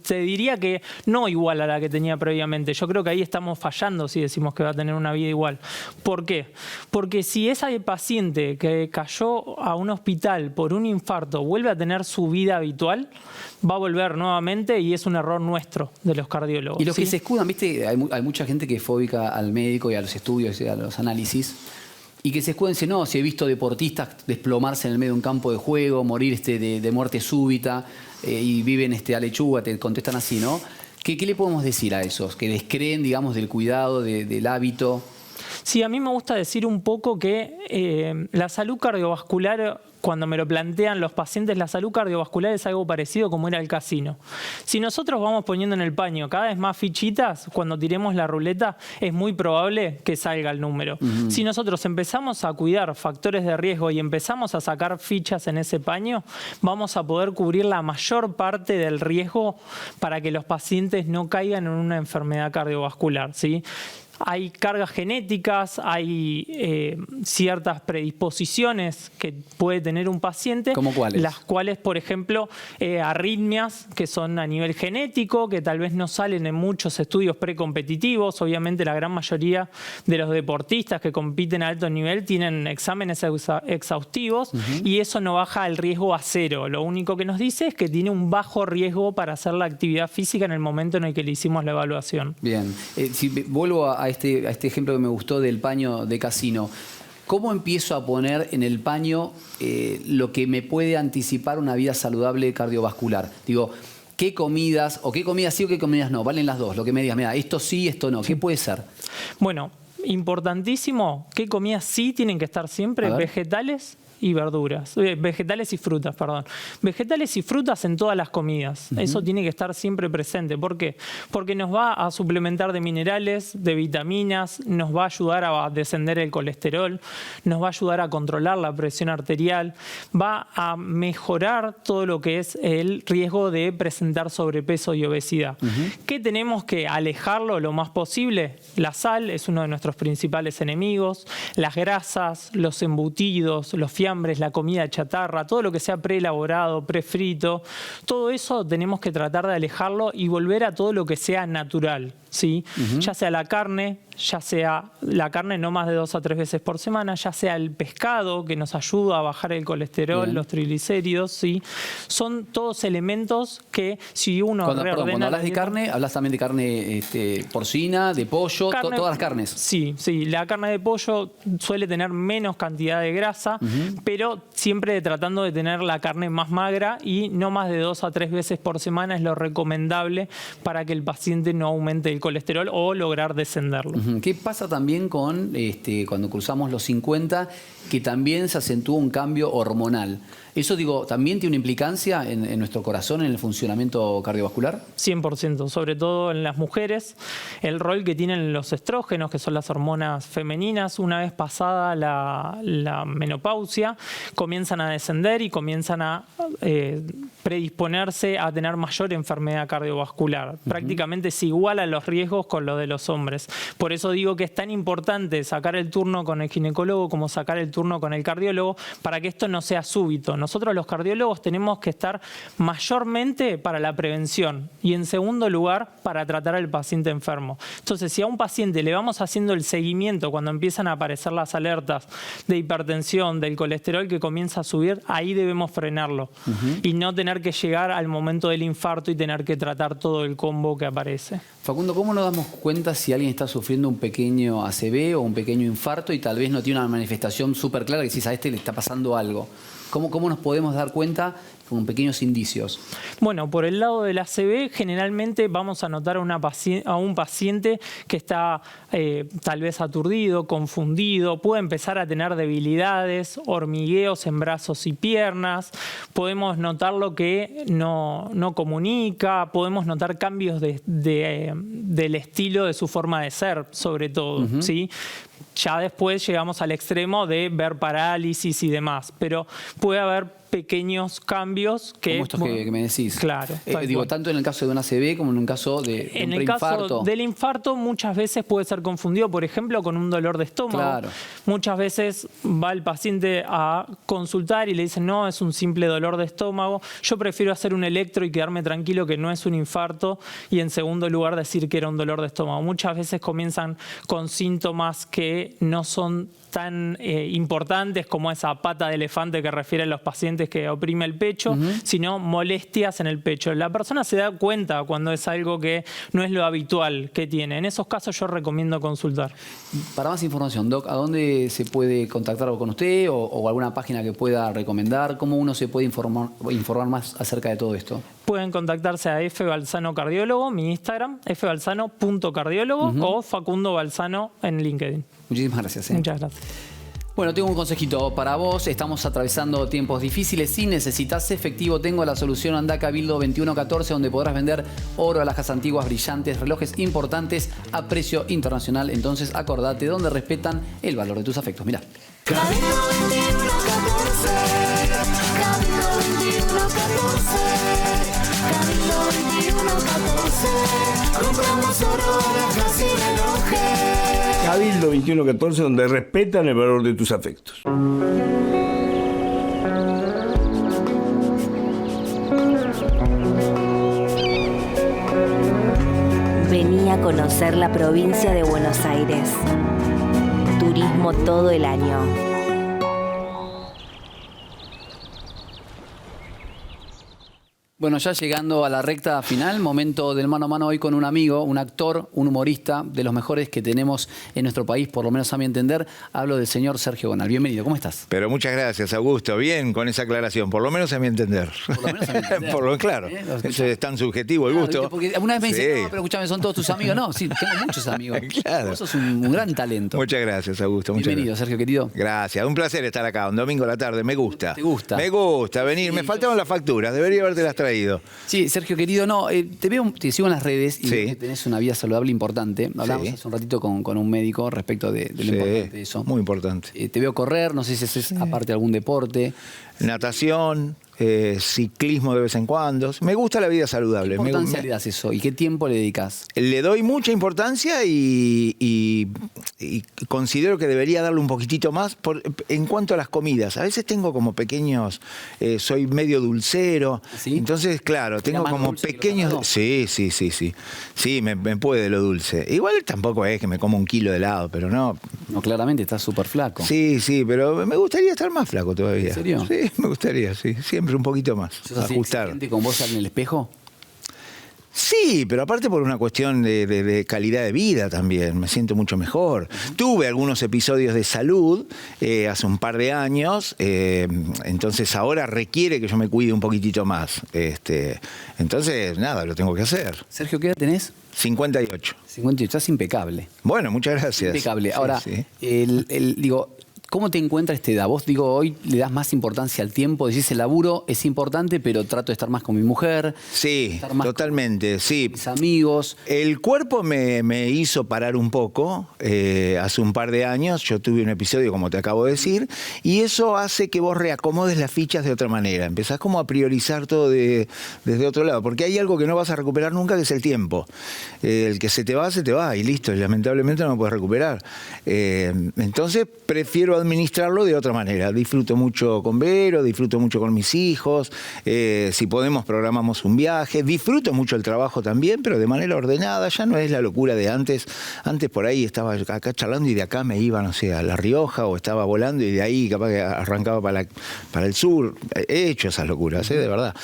te diría que no igual a la que tenía previamente. Yo creo que ahí estamos fallando si decimos que va a tener una vida igual. ¿Por qué? Porque si ese paciente que cayó a un hospital por un infarto vuelve a tener su vida habitual, va a volver nuevamente y es un error nuestro de los cardiólogos. Y los ¿sí? que se escudan, ¿viste? Hay mucha gente que es fóbica al médico y a los estudios y a los análisis. Y que se escudan y dicen, no, si he visto deportistas desplomarse en el medio de un campo de juego, morir de muerte súbita y viven a lechuga, te contestan así, ¿no? ¿Qué le podemos decir a esos que descreen, digamos, del cuidado, del hábito? Sí, a mí me gusta decir un poco que la salud cardiovascular, cuando me lo plantean los pacientes, la salud cardiovascular es algo parecido como era el casino. Si nosotros vamos poniendo en el paño cada vez más fichitas, cuando tiremos la ruleta, es muy probable que salga el número. Si nosotros empezamos a cuidar factores de riesgo y empezamos a sacar fichas en ese paño, vamos a poder cubrir la mayor parte del riesgo para que los pacientes no caigan en una enfermedad cardiovascular, ¿sí? Hay cargas genéticas, hay ciertas predisposiciones que puede tener un paciente. ¿Cómo cuáles? Las cuales, por ejemplo, arritmias que son a nivel genético, que tal vez no salen en muchos estudios precompetitivos. Obviamente la gran mayoría de los deportistas que compiten a alto nivel tienen exámenes exhaustivos y eso no baja el riesgo a cero. Lo único que nos dice es que tiene un bajo riesgo para hacer la actividad física en el momento en el que le hicimos la evaluación. Bien. Si vuelvo a este ejemplo que me gustó del paño de casino, ¿cómo empiezo a poner en el paño lo que me puede anticipar una vida saludable cardiovascular? Digo, ¿qué comidas, o qué comidas sí o qué comidas no? Valen las dos, lo que me digas, mira, esto sí, esto no. ¿Qué puede ser? Bueno, importantísimo, ¿qué comidas sí tienen que estar siempre? Vegetales y verduras, vegetales y frutas, perdón. Vegetales y frutas en todas las comidas. Eso tiene que estar siempre presente. ¿Por qué? Porque nos va a suplementar de minerales, de vitaminas, nos va a ayudar a descender el colesterol, nos va a ayudar a controlar la presión arterial, va a mejorar todo lo que es el riesgo de presentar sobrepeso y obesidad. ¿Qué tenemos que alejarlo lo más posible? La sal es uno de nuestros principales enemigos, las grasas, los embutidos, los fiambres, la comida chatarra, todo lo que sea preelaborado, prefrito, todo eso tenemos que tratar de alejarlo y volver a todo lo que sea natural, ¿sí? Ya sea la carne, ya sea la carne no más de 2 a 3 veces por semana, ya sea el pescado que nos ayuda a bajar el colesterol, los triglicéridos, ¿sí? Son todos elementos que si uno reordena... Cuando hablas de carne, hablas también de carne porcina, de pollo, todas las carnes. Sí, la carne de pollo suele tener menos cantidad de grasa, pero siempre tratando de tener la carne más magra y no más de 2 a 3 veces por semana es lo recomendable para que el paciente no aumente el colesterol o lograr descenderlo. ¿Qué pasa también con cuando cruzamos los 50, que también se acentúa un cambio hormonal? ¿Eso, digo, también tiene una implicancia en nuestro corazón, en el funcionamiento cardiovascular? 100%, sobre todo en las mujeres. El rol que tienen los estrógenos, que son las hormonas femeninas, una vez pasada la menopausia, comienzan a descender y comienzan a predisponerse a tener mayor enfermedad cardiovascular. Prácticamente se igualan los riesgos con los de los hombres. Por eso digo que es tan importante sacar el turno con el ginecólogo como sacar el turno con el cardiólogo para que esto no sea súbito. Nosotros los cardiólogos tenemos que estar mayormente para la prevención y en segundo lugar para tratar al paciente enfermo. Entonces, si a un paciente le vamos haciendo el seguimiento cuando empiezan a aparecer las alertas de hipertensión, del colesterol que comienza a subir, ahí debemos frenarlo y no tener que llegar al momento del infarto y tener que tratar todo el combo que aparece. Facundo, ¿cómo nos damos cuenta si alguien está sufriendo un pequeño ACV o un pequeño infarto y tal vez no tiene una manifestación súper clara que decís, a este le está pasando algo? ¿Cómo nos podemos dar cuenta con pequeños indicios? Bueno, por el lado del ACV, generalmente vamos a notar a un paciente que está tal vez aturdido, confundido, puede empezar a tener debilidades, hormigueos en brazos y piernas, podemos notar lo que no comunica, podemos notar cambios del estilo de su forma de ser, sobre todo, ¿sí? Ya después llegamos al extremo de ver parálisis y demás, pero puede haber pequeños cambios que... Como estos que me decís. Claro. Digo, tanto en el caso de un ACV como en un caso de un en el caso del infarto muchas veces puede ser confundido, por ejemplo, con un dolor de estómago. Claro. Muchas veces va el paciente a consultar y le dicen, no, es un simple dolor de estómago. Yo prefiero hacer un electro y quedarme tranquilo que no es un infarto y en segundo lugar decir que era un dolor de estómago. Muchas veces comienzan con síntomas que no son tan importantes como esa pata de elefante que refieren los pacientes que oprime el pecho, sino molestias en el pecho. La persona se da cuenta cuando es algo que no es lo habitual que tiene. En esos casos yo recomiendo consultar. Para más información, Doc, ¿a dónde se puede contactar con usted o alguna página que pueda recomendar? ¿Cómo uno se puede informar más acerca de todo esto? Pueden contactarse a F. Balzano Cardiólogo, mi Instagram, fbalzano.cardiólogo o Facundo Balzano en LinkedIn. Muchísimas gracias. Muchas gracias. Bueno, tengo un consejito para vos. Estamos atravesando tiempos difíciles. Si necesitas efectivo, tengo la solución. Andá a Cabildo 2114, donde podrás vender oro, alhajas antiguas, brillantes, relojes importantes a precio internacional. Entonces, acordate, donde respetan el valor de tus afectos. Mirá. Cabildo 2114, Cabildo 2114, Cabildo 2114, compramos oro, alhajas y relojes. Cabildo 2114, donde respetan el valor de tus afectos. Vení a conocer la provincia de Buenos Aires. Turismo todo el año. Bueno, ya llegando a la recta final, momento del mano a mano hoy con un amigo, un actor, un humorista, de los mejores que tenemos en nuestro país, por lo menos a mi entender. Hablo del señor Sergio Gonal. Bienvenido, ¿cómo estás? Pero muchas gracias, Augusto. Bien con esa aclaración, por lo menos a mi entender. Por lo menos a mi entender. Claro, eso es tan subjetivo el gusto. Porque alguna vez me dicen, Sí. no, pero escúchame, son todos tus amigos. No, sí, tengo muchos amigos. Claro. Vos sos un gran talento. Muchas gracias, Augusto. Muchas Bienvenido, gracias. Sergio, querido. Gracias, un placer estar acá, un domingo a la tarde, me gusta. ¿Te gusta? Me gusta venir, Sí, me faltaban las facturas, debería habértelas traído. Sí, Sergio, querido, no, te sigo en las redes y Sí. veo que tenés una vida saludable importante. Hablamos Sí. hace un ratito con un médico respecto de lo importante de eso. Muy importante. Te veo correr, no sé si haces aparte algún deporte. Natación, ciclismo de vez en cuando. Me gusta la vida saludable. ¿Qué importancia le das eso? ¿Y qué tiempo le dedicas? Le doy mucha importancia y considero que debería darle un poquitito más en cuanto a las comidas. A veces tengo como pequeños, soy medio dulcero, ¿Sí? entonces claro, tengo más como dulce que lo pequeños... salado. Sí, me puede lo dulce. Igual tampoco es que me como 1 kilo de helado, pero no... No, claramente estás súper flaco. Sí, pero me gustaría estar más flaco todavía. ¿En serio? Sí, me gustaría, sí. Siempre un poquito más. ¿Sos así Ajustar. exigente con vos en el espejo? Sí, pero aparte por una cuestión de calidad de vida también, me siento mucho mejor. Tuve algunos episodios de salud hace un par de años, entonces ahora requiere que yo me cuide un poquitito más. Entonces, nada, lo tengo que hacer. Sergio, ¿qué edad tenés? 58. 58, estás impecable. Bueno, muchas gracias. Impecable. Sí, Ahora, sí. digo, ¿Cómo te encuentras esta edad? Vos, digo, hoy le das más importancia al tiempo, decís el laburo es importante, pero trato de estar más con mi mujer. Sí, estar más totalmente, sí. con mis amigos. El cuerpo me hizo parar un poco. Hace un par de años yo tuve un episodio, como te acabo de decir, y eso hace que vos reacomodes las fichas de otra manera. Empezás como a priorizar todo desde otro lado, porque hay algo que no vas a recuperar nunca, que es el tiempo. El que se te va y listo, y lamentablemente no lo puedes recuperar. Entonces prefiero administrarlo de otra manera. Disfruto mucho con Vero, disfruto mucho con mis hijos, si podemos programamos un viaje, disfruto mucho el trabajo también, pero de manera ordenada, ya no es la locura de antes. Antes por ahí estaba acá charlando y de acá me iba, no sé, a La Rioja, o estaba volando y de ahí capaz que arrancaba para el sur. He hecho esas locuras, de verdad.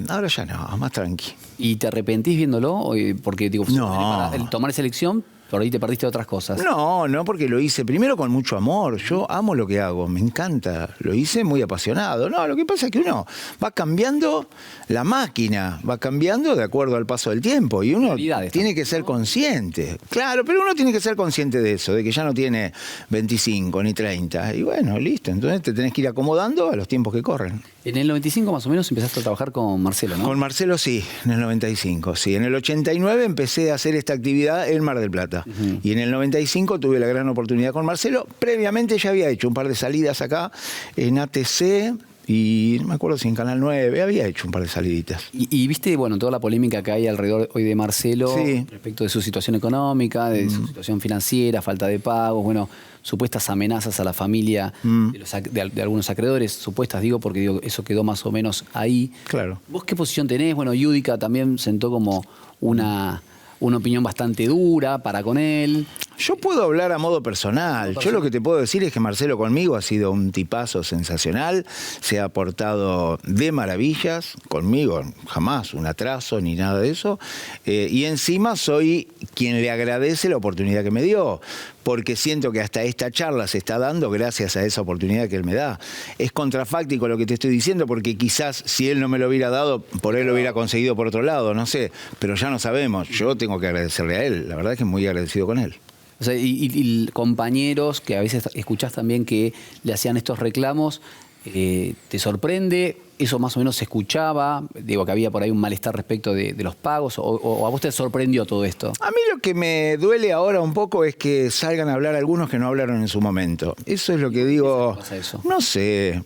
Ahora ya no, más tranqui. ¿Y te arrepentís viéndolo? Porque digo, No. para el tomar esa elección, por ahí te perdiste otras cosas. No, porque lo hice primero con mucho amor. Yo amo lo que hago, me encanta. Lo hice muy apasionado. No, lo que pasa es que uno va cambiando, la máquina va cambiando de acuerdo al paso del tiempo y uno tiene que ser consciente. Claro, pero uno tiene que ser consciente de eso, de que ya no tiene 25 ni 30. Y bueno, listo. Entonces te tenés que ir acomodando a los tiempos que corren. En el 95 más o menos empezaste a trabajar con Marcelo, ¿no? Con Marcelo sí, en el 95, sí. En el 89 empecé a hacer esta actividad en Mar del Plata. Y en el 95 tuve la gran oportunidad con Marcelo. Previamente ya había hecho un par de salidas acá en ATC y no me acuerdo si en Canal 9, había hecho un par de saliditas. Y viste, bueno, toda la polémica que hay alrededor hoy de Marcelo respecto de su situación económica, de su situación financiera, falta de pagos, bueno, supuestas amenazas a la familia de algunos acreedores, supuestas digo, porque digo, eso quedó más o menos ahí. Claro. ¿Vos qué posición tenés? Bueno, Yudica también sentó como una opinión bastante dura para con él. Yo puedo hablar a modo personal. Yo lo que te puedo decir es que Marcelo conmigo ha sido un tipazo sensacional, se ha portado de maravillas, conmigo jamás un atraso ni nada de eso, y encima soy quien le agradece la oportunidad que me dio, porque siento que hasta esta charla se está dando gracias a esa oportunidad que él me da. Es contrafáctico lo que te estoy diciendo, porque quizás si él no me lo hubiera dado, por él lo hubiera conseguido por otro lado, no sé, pero ya no sabemos. Yo tengo que agradecerle a él, la verdad es que muy agradecido con él. O sea, y compañeros que a veces escuchás también que le hacían estos reclamos, ¿te sorprende? ¿Eso más o menos se escuchaba? Digo, que había por ahí un malestar respecto de los pagos, o a vos te sorprendió todo esto. A mí lo que me duele ahora un poco es que salgan a hablar algunos que no hablaron en su momento. Eso es lo que digo. ¿Qué pasa eso? No sé.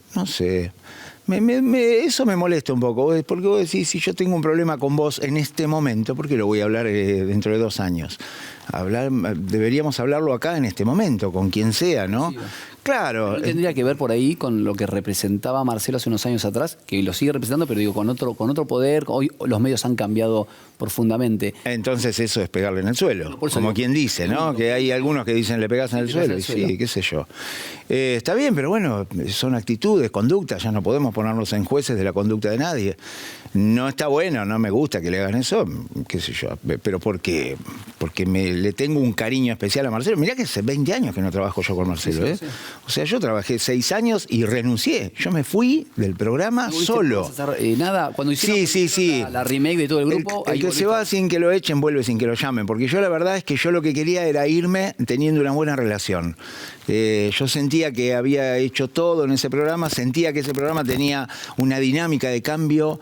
Eso me molesta un poco, porque vos decís, si yo tengo un problema con vos en este momento, ¿por qué lo voy a hablar dentro de 2 años? Deberíamos hablarlo acá en este momento, con quien sea, ¿no? Sí, claro. ¿No tendría que ver por ahí con lo que representaba Marcelo hace unos años atrás, que lo sigue representando, pero digo, con otro poder? Hoy los medios han cambiado profundamente. Entonces eso es pegarle en el suelo, como quien dice, ¿no? Que hay algunos que dicen le pegas en el suelo, y sí, qué sé yo. Está bien, pero bueno, son actitudes, conductas, ya no podemos ponernos en jueces de la conducta de nadie. No está bueno, no me gusta que le hagan eso, qué sé yo, pero ¿por qué? Porque le tengo un cariño especial a Marcelo. Mirá que hace 20 años que no trabajo yo con Marcelo, ¿eh? O sea, yo trabajé 6 años y renuncié. Yo me fui del programa solo. Nada, cuando hicieron la remake de todo el grupo... El que se va sin que lo echen, vuelve sin que lo llamen. Porque yo la verdad es que yo lo que quería era irme teniendo una buena relación. Yo sentía que había hecho todo en ese programa, sentía que ese programa tenía una dinámica de cambio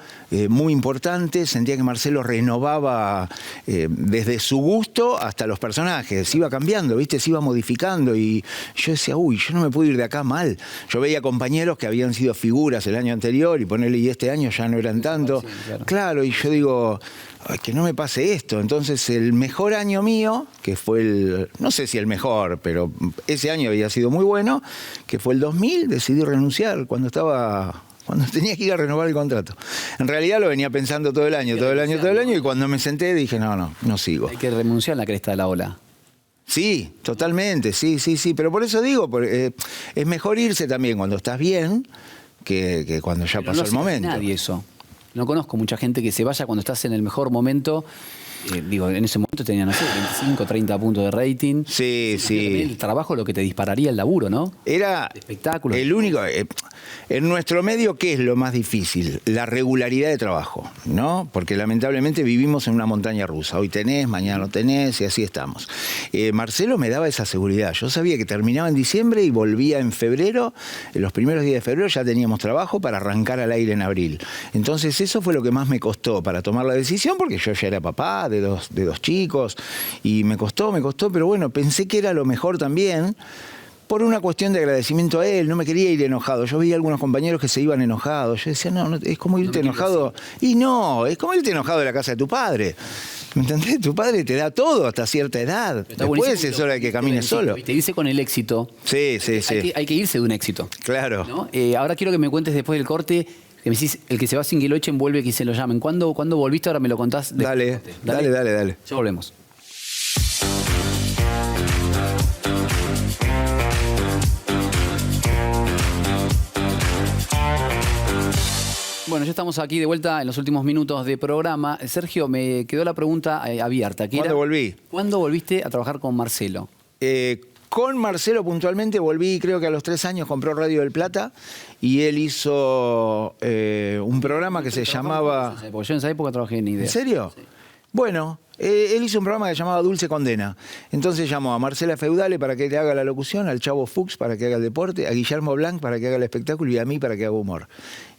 muy importante, sentía que Marcelo renovaba desde su gusto hasta los personajes, iba cambiando, ¿viste? Se iba modificando y yo decía, uy, yo no me puedo ir de acá mal. Yo veía compañeros que habían sido figuras el año anterior y ponerle, y este año ya no eran tanto. Claro, y yo digo, ay, que no me pase esto. Entonces el mejor año mío, que fue no sé si el mejor, pero ese año había sido muy bueno, que fue el 2000, decidí renunciar cuando tenía que ir a renovar el contrato. En realidad lo venía pensando todo el año, y cuando me senté dije, no sigo. Hay que renunciar a la cresta de la ola. Sí, totalmente, sí, pero por eso digo, es mejor irse también cuando estás bien que cuando ya pasó el momento. Nadie eso. No conozco mucha gente que se vaya cuando estás en el mejor momento. Digo, en ese momento tenía, no sé, 25, 30 puntos de rating. Sí, El trabajo lo que te dispararía el laburo, ¿no? Era Espectáculo. el único. En nuestro medio, ¿qué es lo más difícil? La regularidad de trabajo, ¿no? Porque lamentablemente vivimos en una montaña rusa. Hoy tenés, mañana no tenés, y así estamos. Marcelo me daba esa seguridad. Yo sabía que terminaba en diciembre y volvía en febrero. En los primeros días de febrero ya teníamos trabajo para arrancar al aire en abril. Entonces eso fue lo que más me costó para tomar la decisión, porque yo ya era papá de dos chicos, y me costó, pero bueno, pensé que era lo mejor también, por una cuestión de agradecimiento a él. No me quería ir enojado. Yo veía algunos compañeros que se iban enojados. Yo decía, no, es como irte enojado. Y no, es como irte enojado de la casa de tu padre. ¿Me entendés? Tu padre te da todo hasta cierta edad. Después es hora de que camines solo. Te dice con el éxito. Sí. Hay que irse de un éxito. Claro. ¿No? Ahora quiero que me cuentes después del corte, que me decís, el que se va sin que lo echen vuelve que se lo llamen. ¿Cuándo volviste? Ahora me lo contás. Dale. Ya volvemos. Bueno, ya estamos aquí de vuelta en los últimos minutos de programa. Sergio, me quedó la pregunta abierta. ¿Cuándo volví? ¿Cuándo volviste a trabajar con Marcelo? Con Marcelo puntualmente volví, creo que a los 3 años compró Radio del Plata y él hizo un programa que se llamaba... Yo en esa época trabajé ni idea. ¿En serio? Sí. Bueno, él hizo un programa que se llamaba Dulce Condena. Entonces llamó a Marcela Feudale para que le haga la locución, al Chavo Fuchs para que haga el deporte, a Guillermo Blanc para que haga el espectáculo y a mí para que haga humor.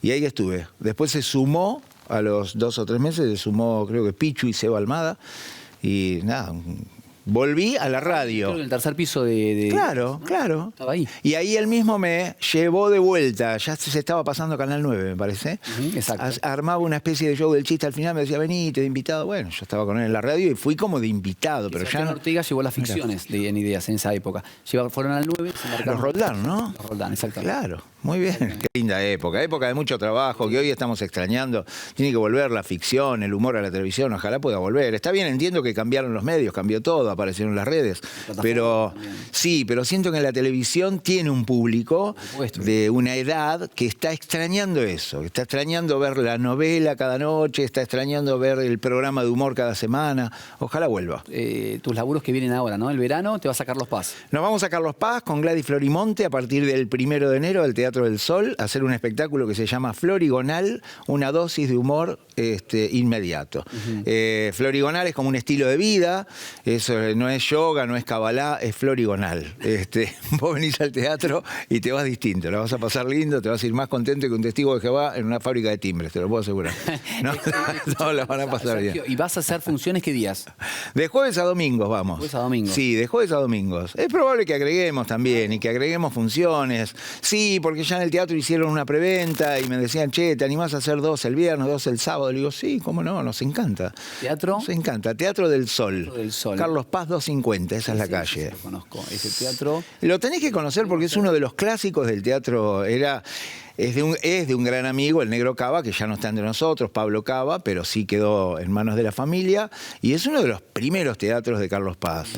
Y ahí estuve. Después se sumó, a los 2 o 3 meses, se sumó creo que Pichu y Seba Almada. Y nada, volví a la radio. Creo que en el tercer piso de... Claro. Estaba ahí. Y ahí él mismo me llevó de vuelta. Ya se estaba pasando Canal 9, me parece. Exacto. Armaba una especie de show del chiste. Al final me decía, venite de invitado. Bueno, yo estaba con él en la radio y fui como de invitado. Pero ya Ortega llevó las ficciones en Ideas en esa época. Fueron al 9. Los Roldán, ¿no? Los Roldán, exactamente. Claro. Muy bien, qué linda época de mucho trabajo que hoy estamos extrañando. Tiene que volver la ficción, el humor a la televisión, ojalá pueda volver. Está bien, entiendo que cambiaron los medios, cambió todo, aparecieron las redes, pero sí, pero siento que en la televisión tiene un público de una edad que está extrañando eso, que está extrañando ver la novela cada noche, está extrañando ver el programa de humor cada semana. Ojalá vuelva. Tus laburos que vienen ahora, ¿no? El verano te vas a Carlos Paz. Nos vamos a Carlos Paz con Gladys Florimonte a partir del 1 de enero del Teatro del Sol, a hacer un espectáculo que se llama Florigonal, una dosis de humor inmediato. Florigonal es como un estilo de vida, eso no es yoga, no es cabalá, es florigonal. Vos venís al teatro y te vas distinto, la vas a pasar lindo, te vas a ir más contento que un testigo de Jehová en una fábrica de timbres, te lo puedo asegurar. No, la van a pasar bien. ¿Y vas a hacer funciones qué días? De jueves a domingos vamos. ¿Jueves a domingos? Sí, de jueves a domingos. Es probable que agreguemos también y que agreguemos funciones. Sí, porque ya en el teatro hicieron una preventa y me decían, che, ¿te animás a hacer 2 el viernes, 2 el sábado? Le digo, sí, cómo no, nos encanta. ¿Teatro? Nos encanta. Teatro del Sol. Teatro del Sol. Carlos Paz 250, esa es la calle. Sí, lo conozco. Ese teatro. Lo tenés que conocer porque es uno de los clásicos del teatro. Es de un gran amigo, el Negro Cava, que ya no está entre nosotros, Pablo Cava, pero sí quedó en manos de la familia. Y es uno de los primeros teatros de Carlos Paz.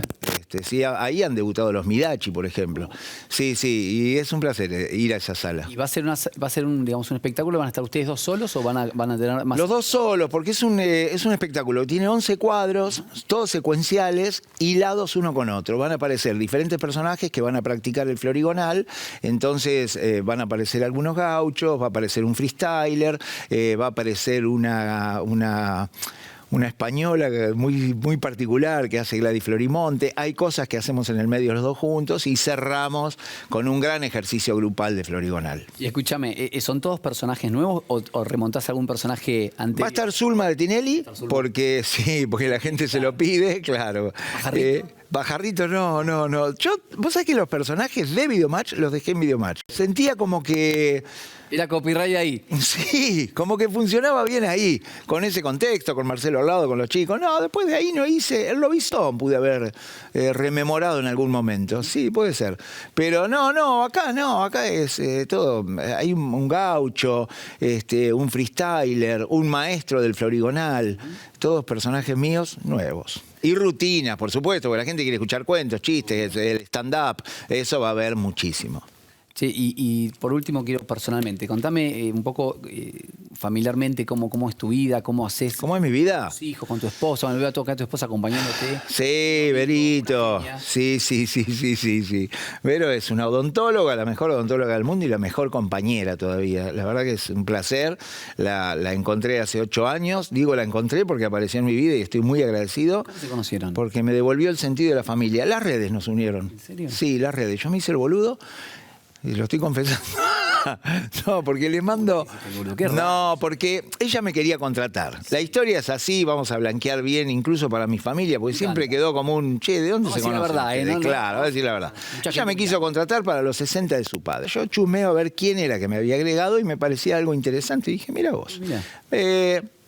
Sí, ahí han debutado los Midachi, por ejemplo. Sí, y es un placer ir a esa sala. ¿Y va a ser un espectáculo? ¿Van a estar ustedes dos solos o van a tener más? Los dos solos, porque es un espectáculo. Tiene 11 cuadros, todos secuenciales, hilados uno con otro. Van a aparecer diferentes personajes que van a practicar el florigonal. Entonces van a aparecer algunos gauchos, va a aparecer un freestyler, va a aparecer una española muy, muy particular que hace Gladys Florimonte. Hay cosas que hacemos en el medio los dos juntos y cerramos con un gran ejercicio grupal de florigonal. Y escúchame, ¿son todos personajes nuevos o remontás a algún personaje anterior? Va a estar Zulma de Tinelli, porque la gente se lo pide, claro. Bajarrito, no. Vos sabés que los personajes de Videomatch los dejé en Videomatch. Sentía como que... Era copyright ahí. Sí, como que funcionaba bien ahí, con ese contexto, con Marcelo al lado, con los chicos. No, después de ahí no hice, el Lobizón pude haber rememorado en algún momento. Sí, puede ser. Pero acá es todo. Hay un gaucho, un freestyler, un maestro del florigonal, todos personajes míos nuevos. Y rutinas, por supuesto, porque la gente quiere escuchar cuentos, chistes, el stand-up, eso va a haber muchísimo. Sí, y por último quiero personalmente, contame un poco, familiarmente, cómo es tu vida, cómo haces ¿Cómo es mi vida? con tus hijos, con tu esposa. Me veo a tocar a tu esposa acompañándote. Sí, Verito. Una Sí. Vero es una odontóloga, la mejor odontóloga del mundo y la mejor compañera todavía. La verdad que es un placer. La encontré hace 8 años. Digo la encontré porque apareció en mi vida y estoy muy agradecido. ¿Cómo se conocieron? Porque me devolvió el sentido de la familia. Las redes nos unieron. ¿En serio? Sí, las redes. Yo me hice el boludo y lo estoy confesando. No, porque le mando... Qué raro. No, porque ella me quería contratar. La historia es así, vamos a blanquear bien, incluso para mi familia, porque siempre quedó como un, che, ¿de dónde Vamos se a decir la conoce? verdad, ustedes? ¿no? Claro, voy a decir la verdad. Mucha Ella me gente quiso contratar para los 60 de su padre. Yo chusmeo a ver quién era que me había agregado y me parecía algo interesante. Y dije, mira vos. Mirá.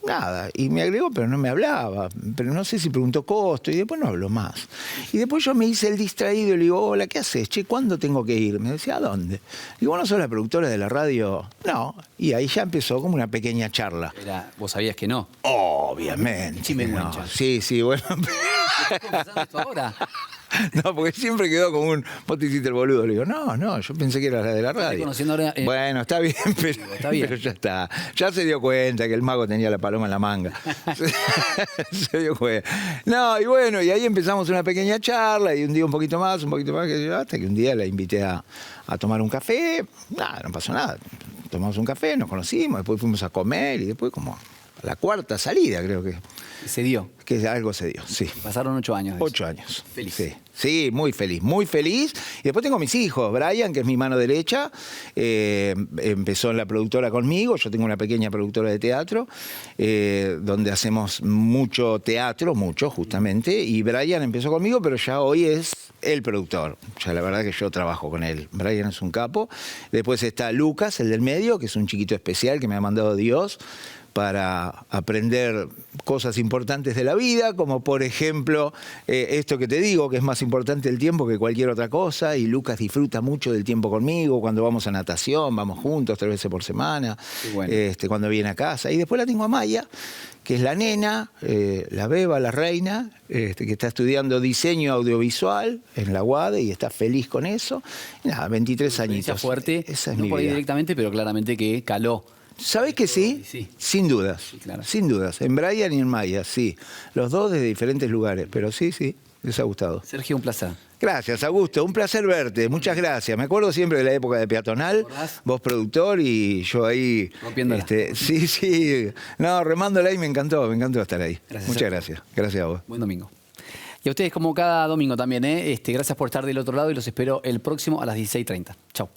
Nada, y me agregó, pero no me hablaba. Pero no sé si preguntó costo, y después no habló más. Y después yo me hice el distraído y le digo, hola, ¿qué haces? Che, ¿cuándo tengo que ir? Me decía, ¿a dónde? Digo, ¿vos no sos la productora de la radio? No. Y ahí ya empezó como una pequeña charla. Vos sabías que no. Obviamente. Chimenguencha. No. Sí, bueno. ¿Estás confesando esto ahora? No, porque siempre quedó como un... Vos te hiciste el boludo. Le digo, no, yo pensé que era la de la radio. conociendo ahora, Bueno, está bien, está bien. pero ya está. Ya se dio cuenta que el mago tenía la paloma en la manga. Se dio cuenta. No, y bueno, y ahí empezamos una pequeña charla y un día un poquito más, hasta que un día la invité a tomar un café. Nada, no pasó nada. Tomamos un café, nos conocimos, después fuimos a comer y después como a la 4ª salida creo que Se dio. que algo se dio, sí. Pasaron 8 años. de eso. 8 años. Feliz. Sí, muy feliz, muy feliz. Y después tengo mis hijos. Brian, que es mi mano derecha, empezó en la productora conmigo. Yo tengo una pequeña productora de teatro, donde hacemos mucho teatro, justamente. Y Brian empezó conmigo, pero ya hoy es el productor. Ya la verdad que yo trabajo con él. Brian es un capo. Después está Lucas, el del medio, que es un chiquito especial que me ha mandado Dios para aprender cosas importantes de la vida, como por ejemplo esto que te digo, que es más importante el tiempo que cualquier otra cosa, y Lucas disfruta mucho del tiempo conmigo, cuando vamos a natación, vamos juntos 3 veces por semana, Qué bueno. cuando viene a casa. Y después la tengo a Maya, que es la nena, la beba, la reina, que está estudiando diseño audiovisual en la UADE y está feliz con eso. Y nada, 23 Experiencia añitos. fuerte. Esa es no mi por ahí vida. directamente, pero claramente que caló. ¿Sabés que sí? Sí. Sin dudas. claro. Sin dudas. En Brian y en Maya, sí. Los dos desde diferentes lugares, pero sí, les ha gustado. Sergio, un placer. Gracias, Augusto. Un placer verte. Muchas gracias. Me acuerdo siempre de la época de Peatonal. acordás? Vos productor y yo ahí... Rompiéndola. Sí. No, remándola y me encantó estar ahí. Gracias, Muchas Sergio. gracias. Gracias a vos. Buen domingo. Y a ustedes como cada domingo también, ¿eh? Gracias por estar del otro lado y los espero el próximo a las 16:30. Chau.